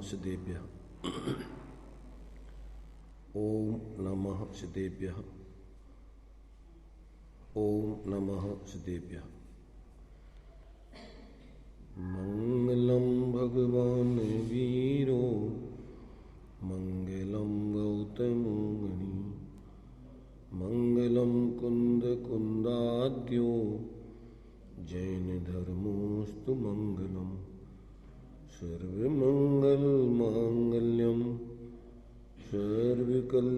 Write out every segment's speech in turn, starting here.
सिद्धेभ्यः। ओम नमः सिद्धेभ्यः। ओम नमः सिद्धेभ्यः। मंगलम भगवान वीरो मंगलम गौतमो मुनि मंगलम कुंद कुंदाद्यो जैन धर्मोस्तु मंगलम सर्वमंगल मांगल्यम सर्वकल्याणकारकम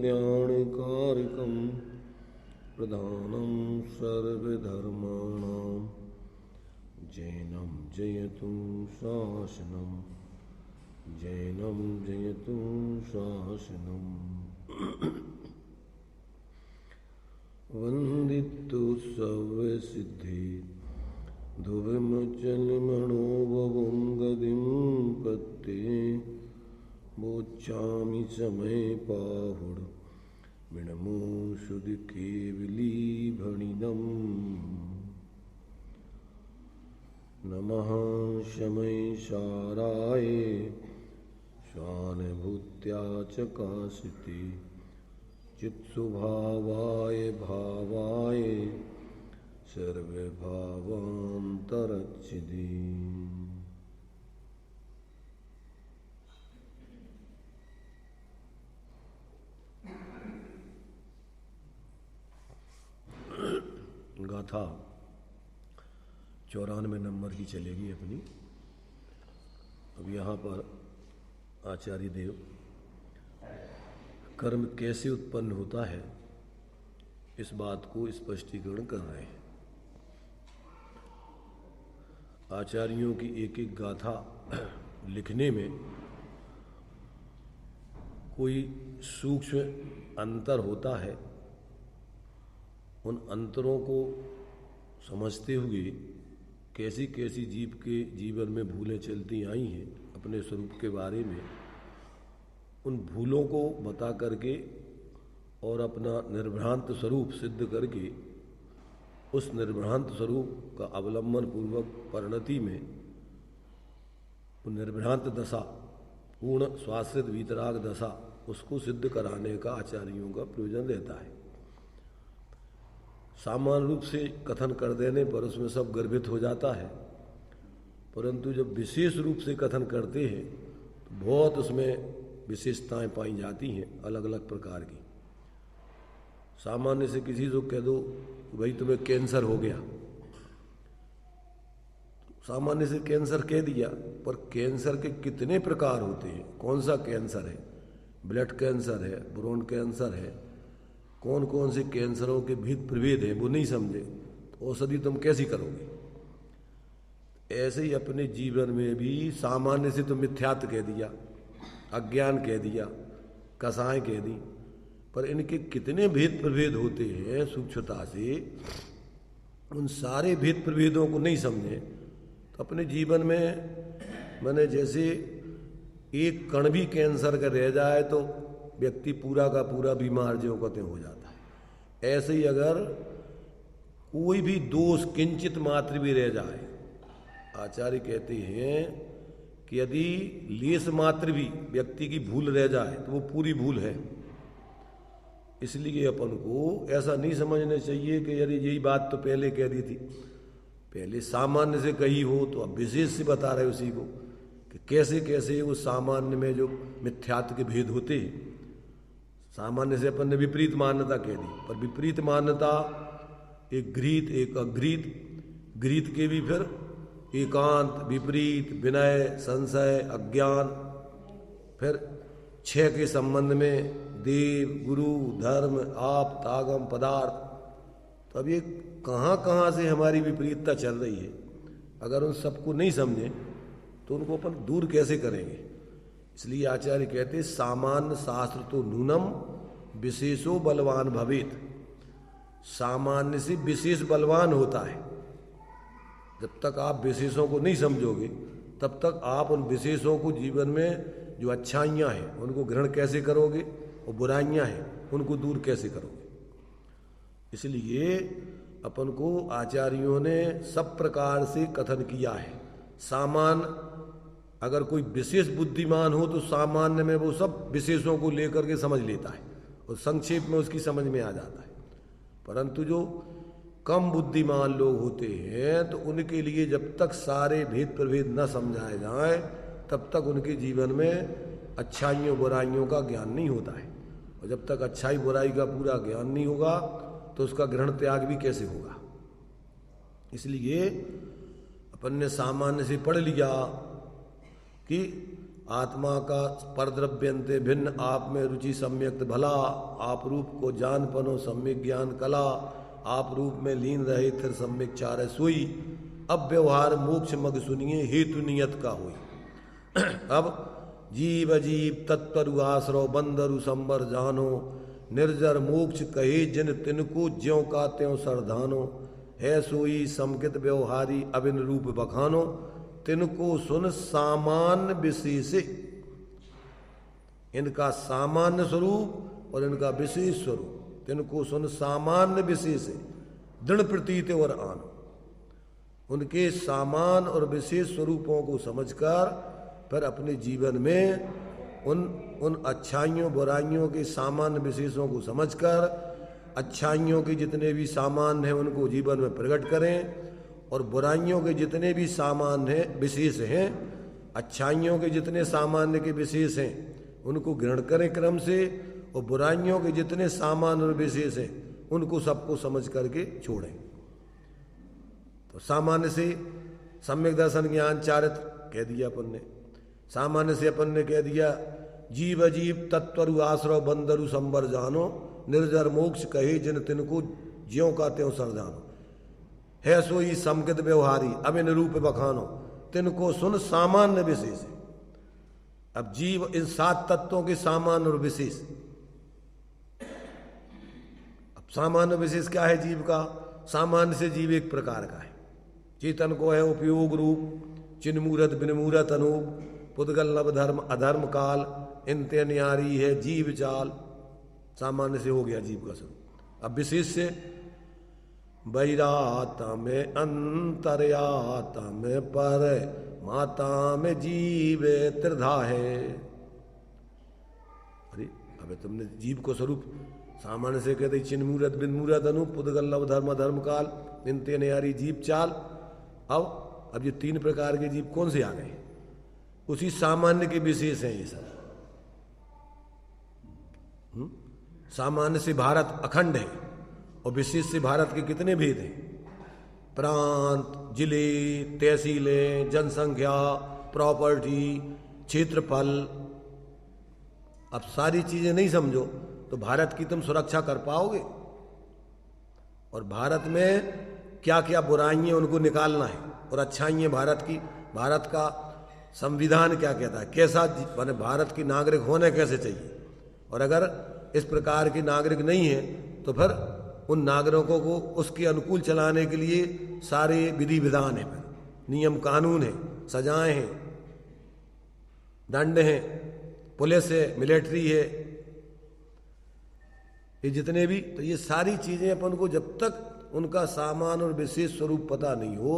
प्रधानम सर्वधर्माणां जैनम जयतु शासनम जैनम जयतु शासनम। वंदितु सर्वसिद्धि ध्रुवमचलमणोभवं गदिं पत्ते बोच्छामि समय पाहुड विणमो शुद्ध केवली भणिदम्। नमः शमय शाराय स्वानुभूत्या चकाशिते चित्सुभावाय भावाय सर्वभावान्तरच्छिदे। गाथा 94 नंबर की चलेगी अपनी। अब यहाँ पर आचार्य देव कर्म कैसे उत्पन्न होता है इस बात को स्पष्टीकरण कर रहे हैं। आचार्यों की एक एक गाथा लिखने में कोई सूक्ष्म अंतर होता है। उन अंतरों को समझते हुए कैसी कैसी जीव के जीवन में भूलें चलती आई हैं अपने स्वरूप के बारे में, उन भूलों को बता करके और अपना निर्भ्रांत स्वरूप सिद्ध करके उस निर्भ्रांत स्वरूप का अवलंबन पूर्वक परिणति में निर्भ्रांत दशा, पूर्ण स्वाश्रित वीतराग दशा, उसको सिद्ध कराने का आचार्यों का प्रयोजन रहता है। सामान्य रूप से कथन कर देने पर उसमें सब गर्भित हो जाता है, परंतु जब विशेष रूप से कथन करते हैं तो बहुत उसमें विशेषताएं पाई जाती हैं अलग अलग प्रकार की। सामान्य से किसी को कह दो भाई तुम्हें कैंसर हो गया, सामान्य से कैंसर कह दिया, पर कैंसर के कितने प्रकार होते हैं, कौन सा कैंसर है, ब्लड कैंसर है, ब्रोन कैंसर है, कौन कौन से कैंसरों के भेद प्रभेद हैं वो नहीं समझे तो औषधि तुम कैसी करोगे। ऐसे ही अपने जीवन में भी सामान्य से तो मिथ्यात्व कह दिया, अज्ञान कह दिया, कसाएं कह दी, पर इनके कितने भेद प्रभेद होते हैं सूक्ष्मता से, उन सारे भेद प्रभेदों को नहीं समझे तो अपने जीवन में मैंने जैसे एक कण भी कैंसर का रह जाए तो व्यक्ति पूरा का पूरा बीमार जो कहते हो जाता है। ऐसे ही अगर कोई भी दोष किंचित मात्र भी रह जाए, आचार्य कहते हैं कि यदि लेस मात्र भी व्यक्ति की भूल रह जाए तो वो पूरी भूल है। इसलिए अपन को ऐसा नहीं समझना चाहिए कि यदि यही बात तो पहले कह दी थी, पहले सामान्य से कही हो तो अब विशेष से बता रहे उसी को कि कैसे कैसे वो सामान्य में जो मिथ्यात्व के भेद होते हैं। सामान्य से अपन ने विपरीत मान्यता कह दी, पर विपरीत मान्यता एक घृत एक अघृत, घृत के भी फिर एकांत, विपरीत, विनय, संशय, अज्ञान, फिर 6 के संबंध में देव, गुरु, धर्म, आप, तागम, पदार्थ। तो अब ये कहाँ कहाँ से हमारी विपरीतता चल रही है, अगर उन सबको नहीं समझे तो उनको अपन दूर कैसे करेंगे। इसलिए आचार्य कहते सामान्य शास्त्र तो नूनम विशेषो बलवान भवेत। सामान्य से विशेष बलवान होता है। जब तक आप विशेषों को नहीं समझोगे तब तक आप उन विशेषों को जीवन में जो अच्छाइयाँ हैं उनको ग्रहण कैसे करोगे और बुराइयाँ हैं उनको दूर कैसे करोगे। इसलिए अपन को आचार्यों ने सब प्रकार से कथन किया है। सामान्य अगर कोई विशेष बुद्धिमान हो तो सामान्य में वो सब विशेषों को लेकर के समझ लेता है और संक्षेप में उसकी समझ में आ जाता है। परंतु जो कम बुद्धिमान लोग होते हैं तो उनके लिए जब तक सारे भेद प्रभेद न समझाए जाएं तब तक उनके जीवन में अच्छाइयों बुराइयों का ज्ञान नहीं होता है। और जब तक अच्छाई बुराई का पूरा ज्ञान नहीं होगा तो उसका ग्रहण त्याग भी कैसे होगा। इसलिए अपन ने सामान्य से पढ़ लिया कि आत्मा का परद्रव्यंते भिन्न आप में रुचि सम्यक्त भला, आप रूप को जान पनो सम्यक ज्ञान कला, आप रूप में लीन रहे फिर सम्यक चार सोई, अब व्यवहार मोक्ष मग सुनिए हेतु नियत का हुई। अब जीव अजीब तत्परु आश्रव बंदरु संबर जानो, निर्जर मोक्ष कहे जिन तिनको ज्यों का त्यों सरधानो, है सोई समकित व्यवहारी अबिन रूप बखानो, तिनको सुन सामान्य विशेष। इनका सामान्य स्वरूप और इनका विशेष स्वरूप, तिनको सुन सामान्य विशेष दृढ़ प्रतीत और आन। उनके सामान और विशेष स्वरूपों को समझकर फिर अपने जीवन में उन अच्छाइयों बुराइयों के सामान्य विशेषों को समझकर अच्छाइयों के जितने भी सामान हैं उनको जीवन में प्रकट करें और बुराइयों के जितने भी सामान्य हैं विशेष हैं, अच्छाइयों के जितने सामान्य के विशेष हैं उनको ग्रहण करें क्रम से, और बुराइयों के जितने सामान्य और विशेष हैं उनको सबको समझ करके छोड़ें। तो सामान्य से सम्यक दर्शन ज्ञान चारित्र कह दिया अपन ने, सामान्य से अपन ने कह दिया जीव अजीब तत्वरु आश्रव बंदरु संबर जानो, निर्जर मोक्ष कहे जिन तिनको ज्यों का त्यों सर जानो, है सोई समकित व्यवहारी अबिन रूप बखानो, तिनको सुन सामान्य विशेष। अब जीव इन 7 तत्वों के सामान्य और विशेष। अब सामान्य विशेष क्या है जीव का? सामान्य से जीव एक प्रकार का है, चेतन को है उपयोग रूप, चिन्मूरत बिनमूरत अनूप, पुद्गल नव धर्म अधर्म काल, इनते न्यारी है जीव चाल। सामान्य से हो गया जीव का स्वरूप। अब विशेष से बहिराता में अंतर्याता में पर माता में जीव त्रिधा है। अरे अबे तुमने जीव को स्वरूप सामान्य से कहते चिन्मूरत बिनमूरत अनूप, पुद्गल नव धर्म धर्म काल, इनते न्यारी जीव चाल। अब ये 3 प्रकार के जीव कौन से आ गए? उसी सामान्य के विशेष हैं ये सब। सामान्य से भारत अखंड है और विशेष से भारत के कितने भेद हैं? प्रांत, जिले, तहसीलें, जनसंख्या, प्रॉपर्टी, क्षेत्रफल। अब सारी चीजें नहीं समझो तो भारत की तुम सुरक्षा कर पाओगे? और भारत में क्या क्या बुराइयां उनको निकालना है और अच्छाइयां भारत की। भारत का संविधान क्या कहता है, कैसा माने भारत की नागरिक होने कैसे चाहिए। और अगर इस प्रकार के नागरिक नहीं है तो फिर उन नागरिकों को उसके अनुकूल चलाने के लिए सारे विधि विधान है, नियम कानून है, सजाएं हैं, दंड हैं, पुलिस है, मिलिट्री है, ये जितने भी। तो ये सारी चीजें अपन को जब तक उनका सामान और विशेष स्वरूप पता नहीं हो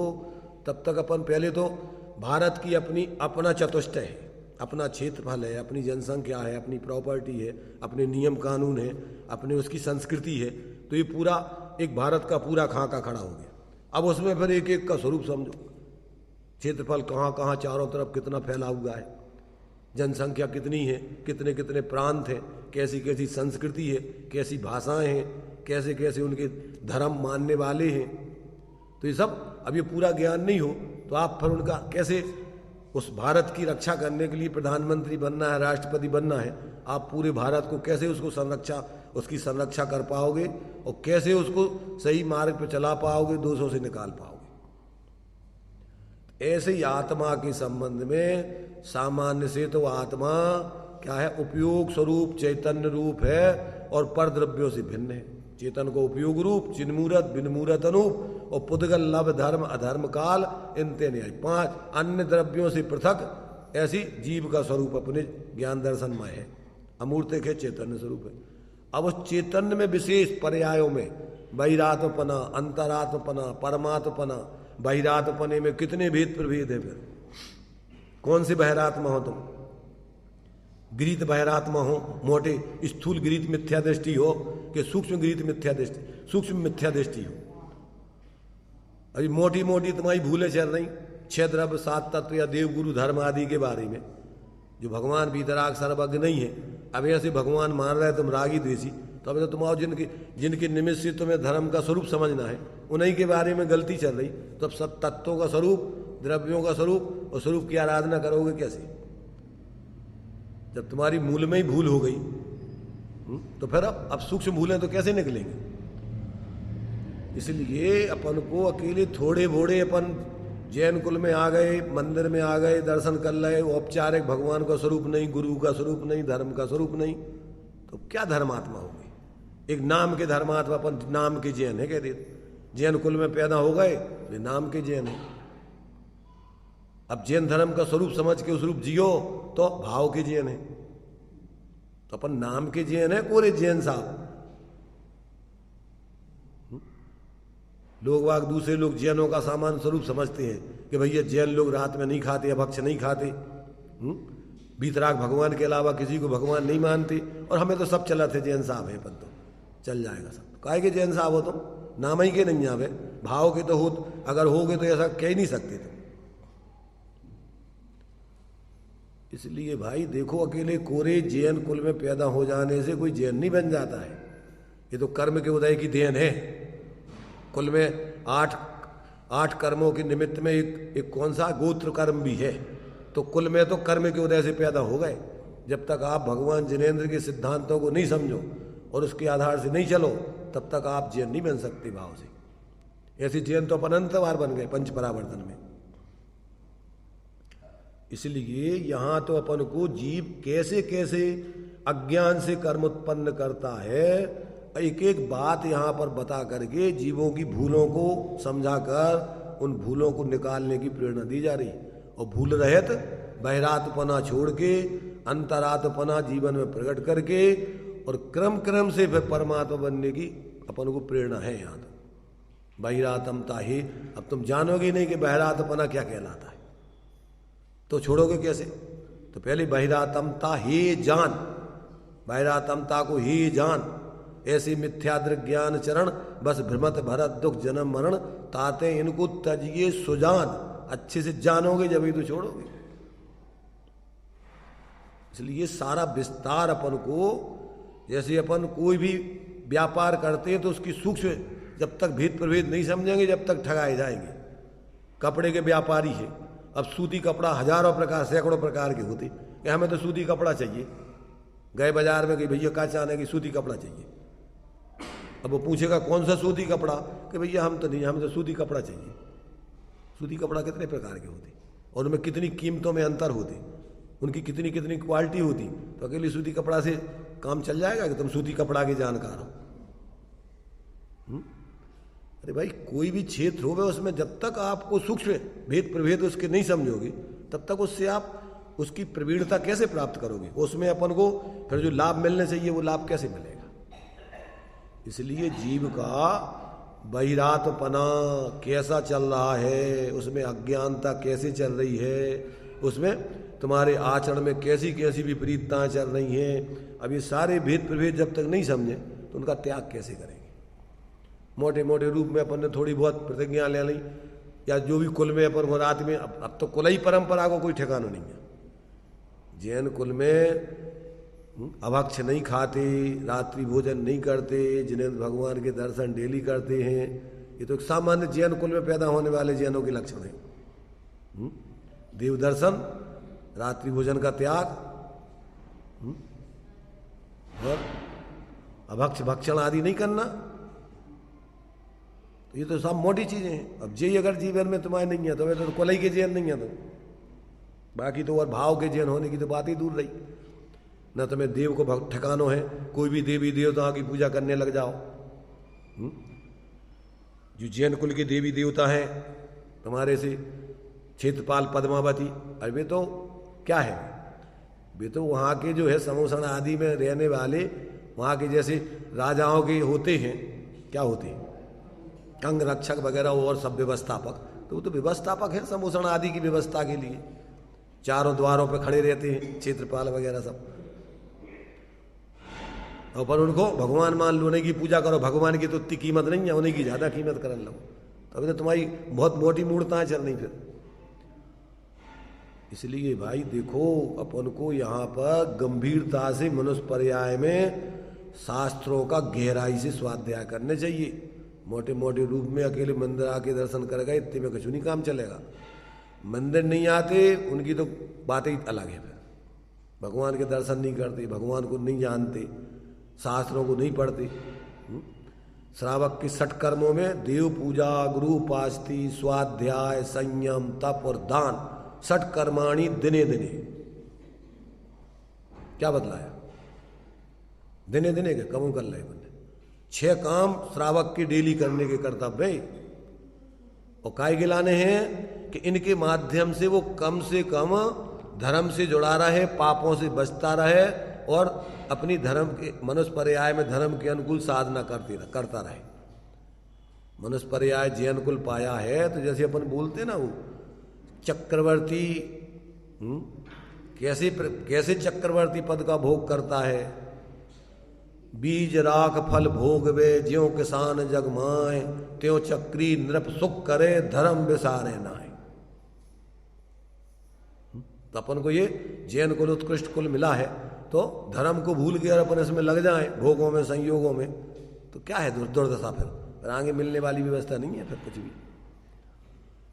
तब तक अपन पहले तो भारत की अपना चतुष्टय है, अपना क्षेत्रफल है, अपनी जनसंख्या है, अपनी प्रॉपर्टी है, अपने नियम कानून है, अपनी उसकी संस्कृति है। तो ये पूरा एक भारत का पूरा खाका खड़ा हो गया। अब उसमें फिर एक एक का स्वरूप समझो, क्षेत्रफल कहाँ कहाँ चारों तरफ कितना फैला हुआ है, जनसंख्या कितनी है, कितने कितने प्रांत हैं, कैसी कैसी संस्कृति है, कैसी भाषाएं हैं, कैसे कैसे उनके धर्म मानने वाले हैं। तो ये सब अब ये पूरा ज्ञान नहीं हो तो आप फिर उनका कैसे उस भारत की रक्षा करने के लिए प्रधानमंत्री बनना है, राष्ट्रपति बनना है, आप पूरे भारत को कैसे उसकी संरक्षा कर पाओगे और कैसे उसको सही मार्ग पर चला पाओगे, दोषों से निकाल पाओगे। ऐसे ही आत्मा के संबंध में सामान्य से तो आत्मा क्या है, उपयोग स्वरूप चैतन्य रूप है और परद्रव्यों से भिन्न है। चेतन को उपयोग रूप, चिन्मूरत बिनमूरत अनूप और पुद्गल लव धर्म अधर्म काल, इनते न्याय 5 अन्य द्रव्यों से पृथक ऐसी जीव का स्वरूप अपने ज्ञान दर्शनमय है, अमूर्तिक है, चैतन्य स्वरूप है। अब उस चैतन्य में विशेष पर्यायों में बहिरात्मपना, अंतरात्मपना, परमात्मपना, बहिरात्मपने में कितने भेद प्रभेद है। फिर कौन से बहिरात्मा हो तुम? गृहीत बहिरात्मा हो, मोटे स्थूल गृहीत मिथ्या दृष्टि हो कि सूक्ष्म गृहीत मिथ्या दृष्टि, सूक्ष्म मिथ्या दृष्टि हो? अभी मोटी मोटी तुम्हारी भूलें चल रही, 6 द्रव्य 7 तत्व या देव गुरु धर्म आदि के बारे में, जो भगवान भीतराग सर्वज्ञ नहीं है। अब ऐसे भगवान मान रहे तुम रागी द्वेषी, तो अब तो तुम आओ जिनके निमित्त से तुम्हें धर्म का स्वरूप समझना है, उन्हीं के बारे में गलती चल रही। तो अब सब तत्वों का स्वरूप, द्रव्यों का स्वरूप और स्वरूप की आराधना करोगे कैसे, जब तुम्हारी मूल में ही भूल हो गई? तो फिर अब सूक्ष्म भूलें तो कैसे निकलेंगे? इसलिए अपन को अकेले थोड़े बोड़े अपन जैन कुल में आ गए, मंदिर में आ गए, दर्शन कर रहे, औपचारिक भगवान का स्वरूप नहीं, गुरु का स्वरूप नहीं, धर्म का स्वरूप नहीं, तो क्या धर्मात्मा होगी? एक नाम के धर्मात्मा, अपन नाम के जैन है कह देते, जैन कुल में पैदा हो गए वे नाम के जैन है। अब जैन धर्म का स्वरूप समझ के उस रूप जियो तो भाव के जैन है। तो अपन नाम के जैन है, कोरे जैन साहब। लोग वाग दूसरे लोग जैनों का सामान्य स्वरूप समझते हैं कि भैया जैन लोग रात में नहीं खाते, अभक्ष नहीं खाते, बीतराग भगवान के अलावा किसी को भगवान नहीं मानते, और हमें तो सब चला थे जैन साहब है, अपन तो चल जाएगा सब। काहे के जैन साहब हो तुम? नाम ही के नहीं आवे, भाव के तो हो, अगर होगे तो ऐसा कह ही नहीं सकते तुम। इसलिए भाई देखो, अकेले कोरे जैन कुल में पैदा हो जाने से कोई जैन नहीं बन जाता है। ये तो कर्म के उदय की देन है। कुल में 8 कर्मों के निमित्त में एक कौन सा गोत्र कर्म भी है। तो कुल में तो कर्म के उदय से पैदा हो गए। जब तक आप भगवान जिनेंद्र के सिद्धांतों को नहीं समझो और उसके आधार से नहीं चलो, तब तक आप जैन नहीं बन सकते भाव से। ऐसे जैन तो अपन अनंतवार बन गए पंच परावर्तन में। इसलिए यहां तो अपन को जीव कैसे कैसे अज्ञान से कर्म उत्पन्न करता है, एक एक बात यहां पर बता करके जीवों की भूलों को समझाकर उन भूलों को निकालने की प्रेरणा दी जा रही। और भूल रहित बहिरातपना छोड़ के अंतरात्पना जीवन में प्रकट करके और क्रम क्रम से फिर परमात्मा बनने की अपन को प्रेरणा है। यहाँ तो बहिरातमता ही, अब तुम जानोगे नहीं कि बहिरातपना क्या कहलाता है, तो छोड़ोगे कैसे? तो पहले बहिरातमता ही जान, बहिरातमता को ही जान। ऐसे मिथ्यादृक ज्ञान चरण बस भ्रमत भरत दुख जन्म मरण, ताते इनको तजिए सुजान। अच्छे से जानोगे जब ही तो छोड़ोगे। इसलिए सारा विस्तार अपन को, जैसे अपन कोई भी व्यापार करते हैं तो उसकी सूक्ष्म जब तक भेद प्रभेद नहीं समझेंगे जब तक ठगाए जाएंगे। कपड़े के व्यापारी है, अब सूती कपड़ा हजारों प्रकार सैकड़ों प्रकार के होते कि हमें तो सूती कपड़ा चाहिए। गए बाजार में कि भैया क्या चाहने की सूती कपड़ा चाहिए। अब वो पूछेगा कौन सा सूती कपड़ा, कि भैया हम तो नहीं, हमें तो सूती कपड़ा चाहिए। सूती कपड़ा कितने प्रकार के होते और उनमें कितनी कीमतों में अंतर होते, उनकी कितनी कितनी क्वालिटी होती। तो अकेले सूती कपड़ा से काम चल जाएगा कि तुम सूती कपड़ा के जानकार हो? अरे भाई कोई भी क्षेत्र हो उसमें जब तक आपको सूक्ष्म भेद प्रभेद उसके नहीं समझोगे तब तक उससे आप उसकी प्रवीणता कैसे प्राप्त करोगे? उसमें अपन को फिर जो लाभ मिलने चाहिए वो लाभ कैसे मिलेगा? इसलिए जीव का बहिरातपना कैसा चल रहा है, उसमें अज्ञानता कैसे चल रही है, उसमें तुम्हारे आचरण में कैसी कैसी विपरीतताएं चल रही हैं, अब ये सारे भेद प्रभेद जब तक नहीं समझे तो उनका त्याग कैसे करेंगे? मोटे मोटे रूप में अपन ने थोड़ी बहुत प्रतिज्ञा ले ली, या जो भी कुल में अपन रात में, अब तो कुल ही परंपरा को कोई ठिकाना नहीं है। जैन कुल में अभक्ष नहीं खाते, रात्रि भोजन नहीं करते, जिन्हें भगवान के दर्शन डेली करते हैं। ये तो एक सामान्य जैन कुल में पैदा होने वाले जैनों के लक्षण है। देव दर्शन, रात्रि भोजन का त्याग और अभक्ष भक्षण आदि नहीं करना, तो ये तो सब मोटी चीजें हैं। अब जे अगर जीवन में तुम्हारे नहीं है तो वे तो कुल के जैन नहीं है, तो बाकी तो और भाव के जैन होने की तो बात ही दूर रही। न तुम्हें देव को ठिकानो है, कोई भी देवी देवताओं की पूजा करने लग जाओ। जो जैन कुल के देवी देवता हैं तुम्हारे से क्षेत्रपाल पद्मावती, अरे वे तो क्या है, वे तो वहाँ के जो है समोसन आदि में रहने वाले वहाँ के जैसे राजाओं के होते हैं, क्या होते हैं, अंग रक्षक वगैरह और सब व्यवस्थापक, तो वो तो व्यवस्थापक है समोसन आदि की व्यवस्था के लिए। चारों द्वारों पे खड़े रहते हैं, क्षेत्रपाल वगैरह सब। और पर उनको भगवान मान लो, उन्हीं की पूजा करो, भगवान की तो उतनी कीमत नहीं है, उन्हीं की ज़्यादा कीमत करने लगो, तभी तो तुम्हारी बहुत मोटी मूर्ताएं चल रही फिर। इसलिए भाई देखो, अपन को यहाँ पर गंभीरता से मनुष्य पर्याय में शास्त्रों का गहराई से स्वाध्याय करने चाहिए। मोटे मोटे रूप में अकेले मंदिर आके दर्शन करेगा, इतने में कुछ नहीं काम चलेगा। मंदिर नहीं आते उनकी तो बातें ही अलग है, फिर भगवान के दर्शन नहीं करते, भगवान को नहीं जानते, शास्त्रों को नहीं पढ़ते। श्रावक के 6 कर्मों में देव पूजा, गुरु उपासती, स्वाध्याय, संयम, तप और दान, 6 कर्माणि दिने दिने। क्या बतलाया? दिने दिने के कम कर ले बंदे। 6 काम श्रावक के डेली करने के कर्तव्य और काय के लाने हैं कि इनके माध्यम से वो कम से कम धर्म से जुड़ा रहे, पापों से बचता रहे और अपनी धर्म के मनुष्य पर्याय में धर्म के अनुकूल साधना करता रहे। मनुष्य पर्याय जे अनुकूल पाया है, तो जैसे अपन बोलते ना, वो चक्रवर्ती कैसे चक्रवर्ती पद का भोग करता है। बीज राख फल भोग वे, ज्यों किसान जग माए, त्यों चक्री नृप सुख करे, धर्म विसारे नाय। तो अपन को ये जैन कुल उत्कृष्ट कुल मिला है, तो धर्म को भूल के और अपन इसमें लग जाएं भोगों में, संयोगों में, तो क्या है दुर्दशा। फिर आगे मिलने वाली व्यवस्था नहीं है फिर कुछ भी।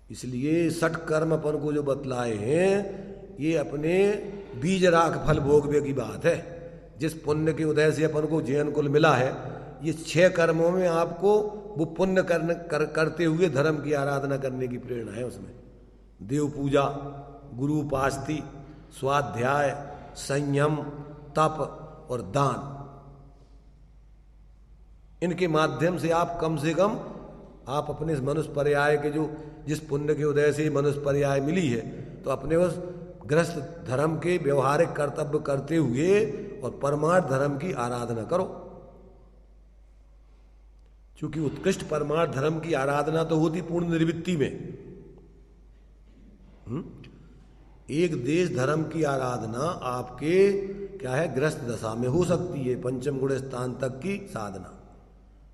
इसलिए 6 कर्म अपन को जो बतलाए हैं, ये अपने बीज राख फल भोगवे की बात है। जिस पुण्य के उदय से अपन को जैन कुल मिला है, ये 6 कर्मों में आपको वो पुण्य करते हुए धर्म की आराधना करने की प्रेरणा है। उसमें देव पूजा, गुरु उपासती, स्वाध्याय, संयम, तप और दान, इनके माध्यम से आप कम से कम आप अपने मनुष्य पर्याय के जो जिस पुण्य के उदय से मनुष्य पर्याय मिली है, तो अपने उस गृहस्थ धर्म के व्यवहारिक कर्तव्य करते हुए और परमार्थ धर्म की आराधना करो। क्योंकि उत्कृष्ट परमार्थ धर्म की आराधना तो होती पूर्ण निर्वृत्ति में। एक देश धर्म की आराधना आपके क्या है, गृहस्थ दशा में हो सकती है, पंचम गुण स्थान तक की साधना।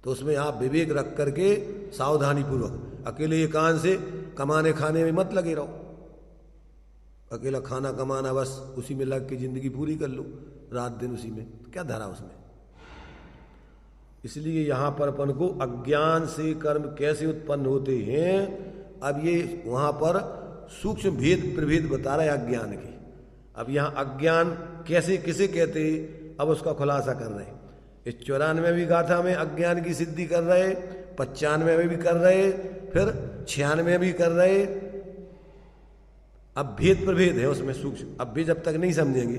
तो उसमें आप विवेक रख करके सावधानी पूर्वक, अकेले एकांत से कमाने खाने में मत लगे रहो। अकेला खाना कमाना, बस उसी में लग के जिंदगी पूरी कर लो, रात दिन उसी में, क्या धरा उसमें। इसलिए यहां पर अपन को अज्ञान से कर्म कैसे उत्पन्न होते हैं, अब ये वहां पर सूक्ष्म भेद प्रभेद बता रहा है अज्ञान के। अब यहां अज्ञान कैसे किसे कहते, अब उसका खुलासा कर रहे हैं। इस 94वीं गाथा में अज्ञान की सिद्धि कर रहे, 95 में भी कर रहे, फिर 96 में भी कर रहे। अब भेद प्रभेद है उसमें सूक्ष्म, अब भी जब तक नहीं समझेंगे।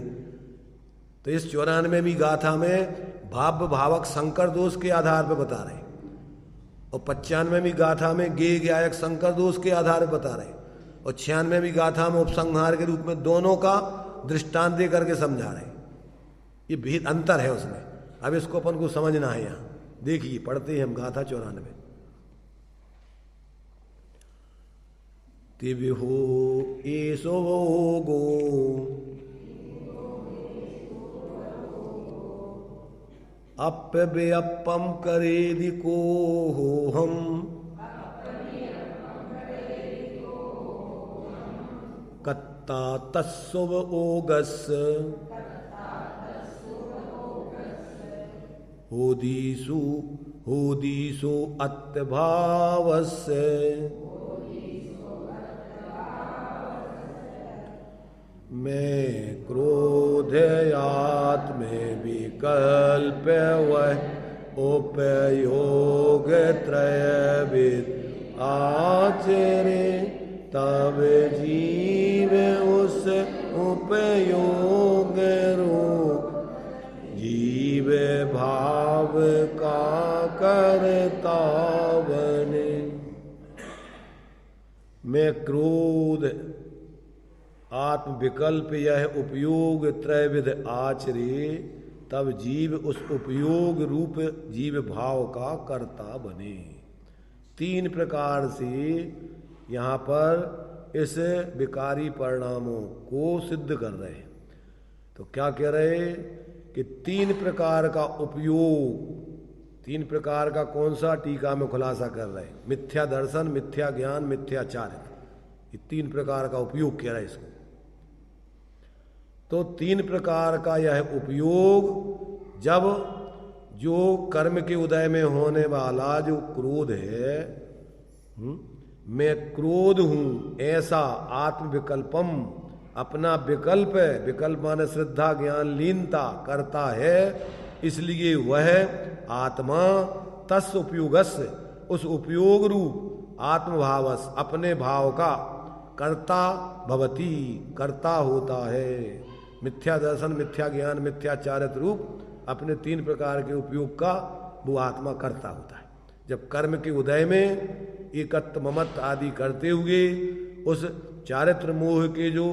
तो इस 94वीं गाथा में भाव भावक संकर दोष के आधार पर बता रहे, और 95वीं गाथा में गे ज्ञायक संकर दोष के आधार पर बता रहे, और 96वीं गाथा में उपसंहार के रूप में दोनों का दृष्टांत दे करके समझा रहे। ये भेद अंतर है उसमें। अब इसको अपन को समझना है। यहां देखिए, पढ़ते हैं हम गाथा 94। तिविहो एसो गो अप्यव्ययपम करेदि को हो हम, कत्ता तस्सुव ओगस होदीसु अत्यभावस्य, मैं क्रोधयात में विकल्प वह उपयोग त्रयविद आचरे, तब जीव उस उपयोग रूप जीव भाव का करता बने। मैं क्रोध आत्म विकल्प यह उपयोग त्रयविध आचरे, तब जीव उस उपयोग रूप जीव भाव का कर्ता बने। 3 प्रकार से यहाँ पर इस विकारी परिणामों को सिद्ध कर रहे हैं। तो क्या कह रहे कि 3 प्रकार का उपयोग, 3 प्रकार का कौन सा, टीका में खुलासा कर रहे हैं। मिथ्या दर्शन, मिथ्या ज्ञान, मिथ्याचारित्र, ये 3 प्रकार का उपयोग कह रहे हैं इसको। तो 3 प्रकार का यह उपयोग, जब जो कर्म के उदय में होने वाला जो क्रोध है, मैं क्रोध हूं ऐसा आत्मविकल्पम, अपना विकल्प है, विकल्प माने श्रद्धा ज्ञान लीनता करता है, इसलिए वह आत्मा तस् उपयोगस्य, उस उपयोग रूप आत्मभावस, अपने भाव का कर्ता भवती, कर्ता होता है। मिथ्या दर्शन, मिथ्या ज्ञान, मिथ्याचारित्र रूप अपने 3 प्रकार के उपयोग का वो आत्मा करता होता है। जब कर्म के उदय में एकत्व ममत्व आदि करते हुए उस चारित्र मोह के जो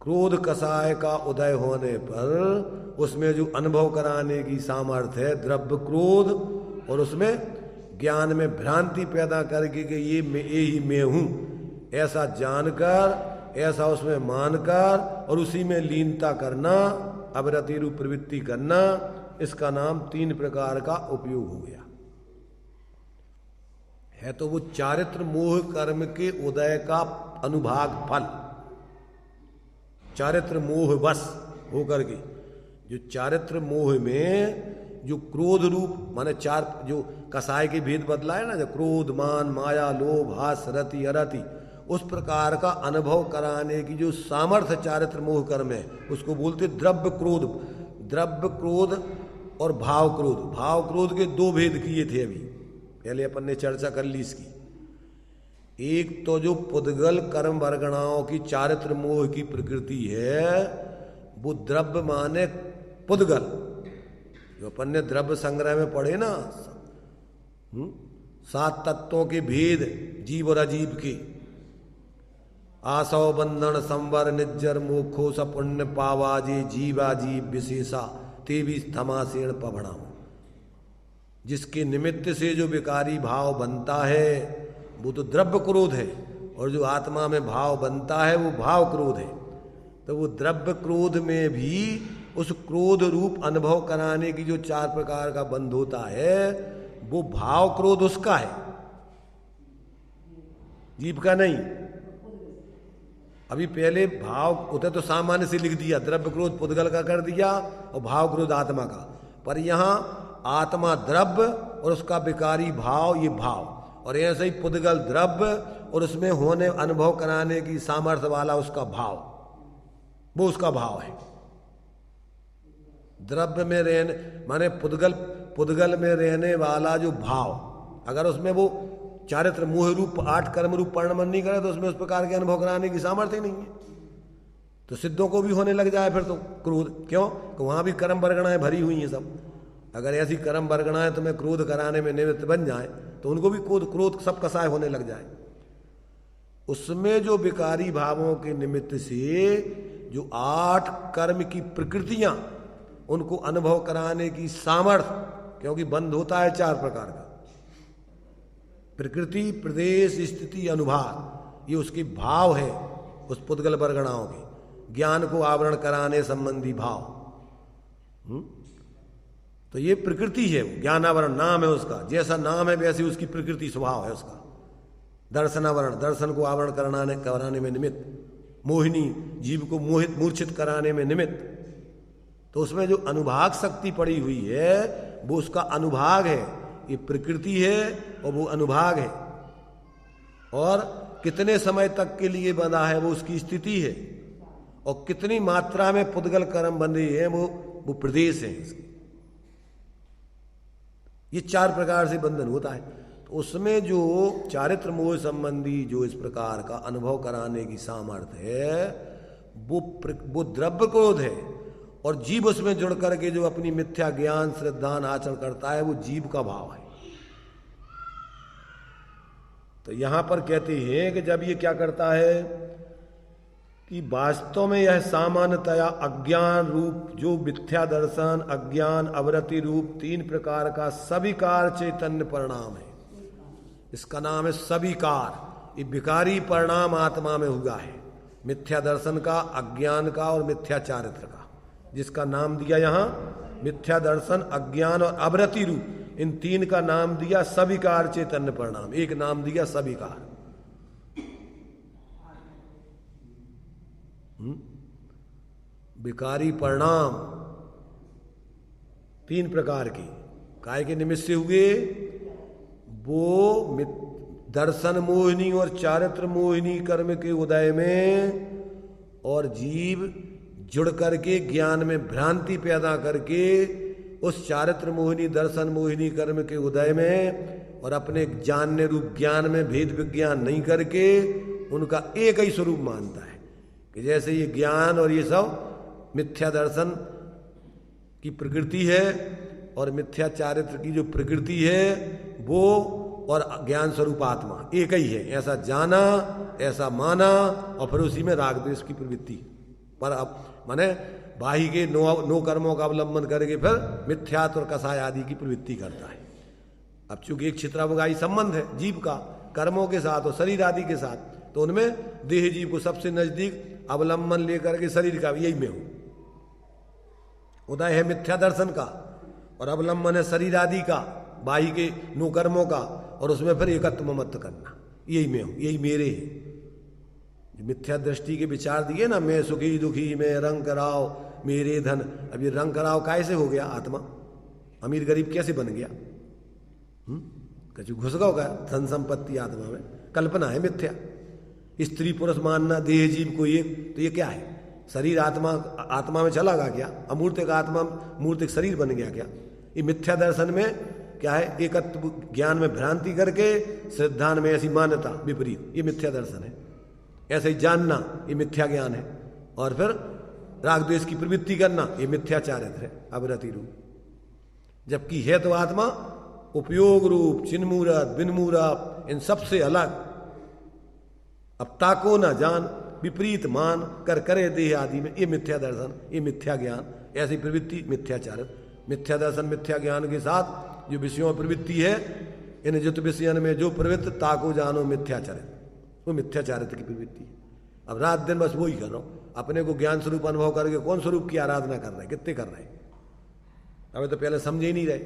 क्रोध कषाय का उदय होने पर उसमें जो अनुभव कराने की सामर्थ्य है द्रव्य क्रोध, और उसमें ज्ञान में भ्रांति पैदा करके कि ये ही मैं हूं ऐसा जानकर, ऐसा उसमें मानकर और उसी में लीनता करना, अवरति रूप प्रवृत्ति करना, इसका नाम 3 प्रकार का उपयोग हो गया है। तो वो चारित्र मोह कर्म के उदय का अनुभाग फल, चारित्र मोह वश होकर के, जो चारित्र मोह में जो क्रोध रूप माने 4 जो कसाय के भेद बदला है ना, जो क्रोध मान माया लोभ हास रति अरति, उस प्रकार का अनुभव कराने की जो सामर्थ्य चारित्र मोह कर्म है उसको बोलते द्रव्य क्रोध। द्रव्य क्रोध और भाव क्रोध, भाव क्रोध के 2 भेद किए थे अभी, पहले अपन ने चर्चा कर ली इसकी। एक तो जो पुद्गल कर्म वर्गणाओं की चारित्र मोह की प्रकृति है, वो द्रव्य माने पुद्गल, जो अपन ने द्रव्य संग्रह में पढ़े ना, 7 तत्वों के भेद जीव और अजीव के, आसव बंधन संवर निज्जर मोखो सपुण्य पावाजे जीवा जीव विशेषा तेवी थमासेण पभणाम। जिसके निमित्त से जो विकारी भाव बनता है वो तो द्रव्य क्रोध है, और जो आत्मा में भाव बनता है वो भाव क्रोध है। तो वो द्रव्य क्रोध में भी उस क्रोध रूप अनुभव कराने की जो 4 प्रकार का बंध होता है, वो भाव क्रोध उसका है, जीव का नहीं। अभी पहले भाव उधर तो सामान्य से लिख दिया, द्रव्य क्रोध पुद्गल का कर दिया और भाव क्रोध आत्मा का, पर यहाँ आत्मा द्रव्य और उसका विकारी भाव ये भाव, और ऐसे ही पुद्गल द्रव्य और उसमें होने अनुभव कराने की सामर्थ्य वाला उसका भाव, वो उसका भाव है। द्रव्य में रहने माने पुद्गल में रहने वाला जो भाव, अगर उसमें वो चारित्र मोह रूप 8 कर्म रूप परिणमन नहीं करे तो उसमें उस प्रकार के अनुभव कराने की सामर्थ्य नहीं है। तो सिद्धों को भी होने लग जाए फिर तो क्रोध, क्यों? तो वहां भी कर्म वर्गणाएं भरी हुई हैं सब। अगर ऐसी कर्म वर्गणाएं तुम्हें क्रोध कराने में निमित्त बन जाए तो उनको भी क्रोध सब कसाय होने लग जाए। उसमें जो विकारी भावों के निमित्त से जो 8 कर्म की प्रकृतियां, उनको अनुभव कराने की सामर्थ्य, क्योंकि बंध होता है 4 प्रकार का, प्रकृति प्रदेश स्थिति अनुभाग, ये उसकी भाव है उस पुद्गल वर्गणाओं के, ज्ञान को आवरण कराने संबंधी भाव। तो ये प्रकृति है, ज्ञानावरण नाम है उसका, जैसा नाम है वैसी उसकी प्रकृति स्वभाव है उसका। दर्शनावरण, दर्शन को आवरण कराने में निमित्त, मोहिनी जीव को मोहित मूर्छित कराने में निमित्त। तो उसमें जो अनुभाग शक्ति पड़ी हुई है वो उसका अनुभाग है, ये प्रकृति है और वो अनुभाग है, और कितने समय तक के लिए बंधा है वो उसकी स्थिति है, और कितनी मात्रा में पुद्गल कर्म बंधे हैं वो प्रदेश है इसके। ये 4 प्रकार से बंधन होता है। तो उसमें जो चारित्र मोह संबंधी जो इस प्रकार का अनुभव कराने की सामर्थ्य है वो द्रव्य क्रोध है, और जीव उसमें जुड़ करके जो अपनी मिथ्या ज्ञान श्रद्धान आचरण करता है वो जीव का भाव है। तो यहां पर कहते हैं कि जब ये क्या करता है कि वास्तव में यह सामान्यतया अज्ञान रूप जो मिथ्या दर्शन, अज्ञान, अवरति रूप 3 प्रकार का सविकार चैतन्य परिणाम है। इसका नाम है सविकार, ये विकारी परिणाम आत्मा में हुआ है, मिथ्या दर्शन का, अज्ञान का और मिथ्या चारित्र का, जिसका नाम दिया यहां मिथ्या दर्शन, अज्ञान और अवरति रूप, इन तीन का नाम दिया सविकार चैतन्य परिणाम, एक नाम दिया सविकार। विकारी परिणाम तीन प्रकार के काय के निमित्त से हुए, वो दर्शन मोहिनी और चारित्र मोहिनी कर्म के उदय में, और जीव जुड़ करके ज्ञान में भ्रांति पैदा करके उस चारित्र मोहिनी दर्शन मोहिनी कर्म के उदय में और अपने जानने रूप ज्ञान में भेद विज्ञान नहीं करके उनका एक ही स्वरूप मानता है कि जैसे ये ज्ञान और ये सब मिथ्या दर्शन की प्रकृति है और मिथ्या चारित्र की जो प्रकृति है वो और ज्ञान स्वरूप आत्मा एक ही है, ऐसा जाना, ऐसा माना, और फिर उसी में राग द्वेष की प्रवृत्ति पर अब माने बाही के नो कर्मों का अवलंबन करके फिर मिथ्यात्व और कसाय आदि की प्रवृत्ति करता है। अब चूंकि एक छित्रावगाही संबंध है जीव का कर्मों के साथ और शरीर आदि के साथ, तो उनमें देह जीव को सबसे नजदीक अवलंबन लेकर के शरीर का यही में हो, उदय है मिथ्या दर्शन का और अवलंबन है शरीर आदि का, बाही के नो कर्मों का, और उसमें फिर एकत्व मत करना, यही में हूं, यही मेरे है। मिथ्या दृष्टि के विचार दिए ना, मैं सुखी दुखी, मैं रंग कराओ, मेरे धन, अब ये रंग कराओ कैसे हो गया आत्मा, अमीर गरीब कैसे बन गया, कछु घुस गया धन संपत्ति आत्मा में, कल्पना है मिथ्या। स्त्री पुरुष मानना देह जीव को एक, तो ये क्या है, शरीर आत्मा में चला गया क्या, अमूर्तिक आत्मा मूर्तिक शरीर बन गया क्या, ये मिथ्या दर्शन में क्या है, एकत्व ज्ञान में भ्रांति करके सिद्धांत में ऐसी मान्यता विपरीत, ये मिथ्या दर्शन है। ऐसे ही जानना ये मिथ्या ज्ञान है, और फिर राग द्वेष की प्रवृत्ति करना ये मिथ्या चारित्र है, अवरति रूप। जबकि है तो आत्मा उपयोग रूप, चिन्मूरत बिनमूरत, इन सबसे अलग। अब ताको ना जान, विपरीत मान कर करे देह आदि में, ये मिथ्या दर्शन, ये मिथ्या ज्ञान, ऐसी प्रवृत्ति मिथ्या चारित्र। मिथ्या दर्शन मिथ्या ज्ञान के साथ जो विषयों में प्रवृत्ति है, इन जित विषयन में जो प्रवृत्ति ताको जानो मिथ्या चारित्र, वो मिथ्या चारित्र की प्रवृत्ति है। अब रात दिन बस वही कर रहा हूं, अपने को ज्ञान स्वरूप अनुभव करके कौन स्वरूप की आराधना कर रहे हैं, कितने कर रहे हैं, अबे तो पहले समझे ही नहीं रहे,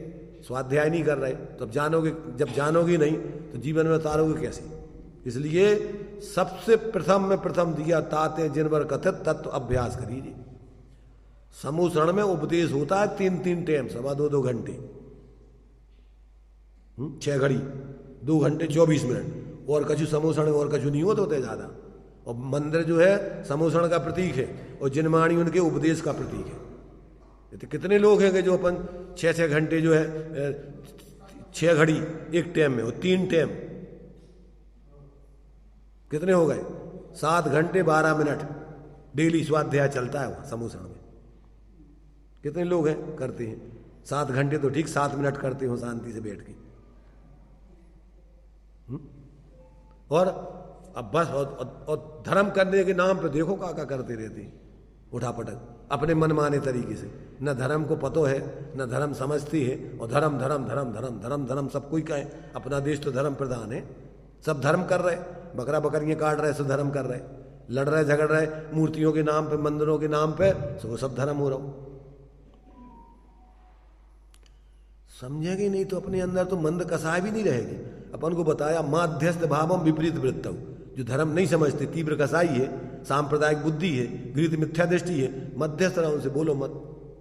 स्वाध्याय नहीं कर रहे, तो अब जानोगे, जब जानोगे नहीं तो जीवन में उतारोगे कैसे। इसलिए सबसे प्रथम में प्रथम दिया ताते जिनवर कथित तत्व अभ्यास करिए। समूसरण में उपदेश होता है 3-3 टाइम, 2.25 घंटे, 6 घड़ी, 2 घंटे 24 मिनट, और कछु समूसरण और कछु नहीं होते ज्यादा। और मंदिर जो है समूसरण का प्रतीक है और जिनवाणी उनके उपदेश का प्रतीक है। तो कितने लोग हैं कि जो अपन 6-6 घंटे जो है 6 घड़ी एक टाइम में, और 3 टाइम कितने हो गए, 7 घंटे 12 मिनट डेली स्वाध्याय चलता है वहां समूसरण में। कितने लोग हैं करते हैं, 7 घंटे तो ठीक, 7 मिनट करते हो शांति से बैठ के। और अब बस और धर्म करने के नाम पे देखो क्या करते रहते हैं, उठापटक अपने मनमाने तरीके से। न धर्म को पतो है, न धर्म समझती है, और धर्म धर्म धर्म धर्म धर्म धर्म सब कोई कहे। अपना देश तो धर्म प्रधान है, सब धर्म कर रहे, बकरा बकरियां काट रहे, सब धर्म कर रहे, लड़ रहे झगड़ रहे मूर्तियों के नाम पे, मंदिरों के नाम पे, वो सब धर्म हो रहा। समझेगी नहीं तो अपने अंदर तो मंद कसाय भी नहीं रहेगी। अपन को बताया माध्यस्थ भावम विपरीत वृत्तव, जो धर्म नहीं समझते, तीव्र कसाई है, सांप्रदायिक बुद्धि है, गृहित मिथ्या दृष्टि है, मध्यस्थ रहा, उनसे बोलो मत,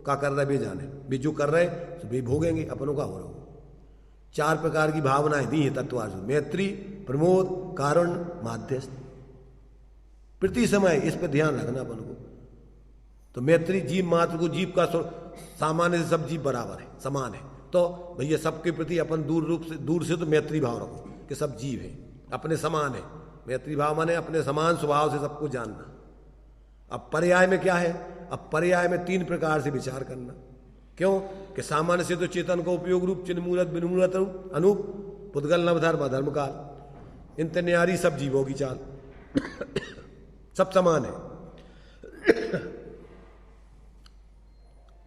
क्या कर रहे बे जाने, बे जो कर रहे तो बे भोगेंगे, अपनों का हो रहा हो। 4 प्रकार की भावनाएं दी है तत्वार्थ, मैत्री, प्रमोद, कारुण्य, माध्यस्थ। प्रति समय इस पर ध्यान रखना अपन को। तो मैत्री, जीव मात्र को, जीव का सामान्य से सब जीव बराबर है, समान है, तो भैया सबके प्रति अपन दूर से तो मैत्री भाव रखो कि सब जीव है, अपने समान है। मैत्री भाव माने अपने समान स्वभाव से सबको जानना। अब पर्याय में क्या है, अब पर्याय में 3 प्रकार से विचार करना। क्यों कि सामान्य से तो चेतन को उपयोग रूप, चिन्मूलत बिनमूलत अनूप, पुद्गल नवधर्म धर्म काल, इन तन्यारी सब जीवों की चाल सब समान है।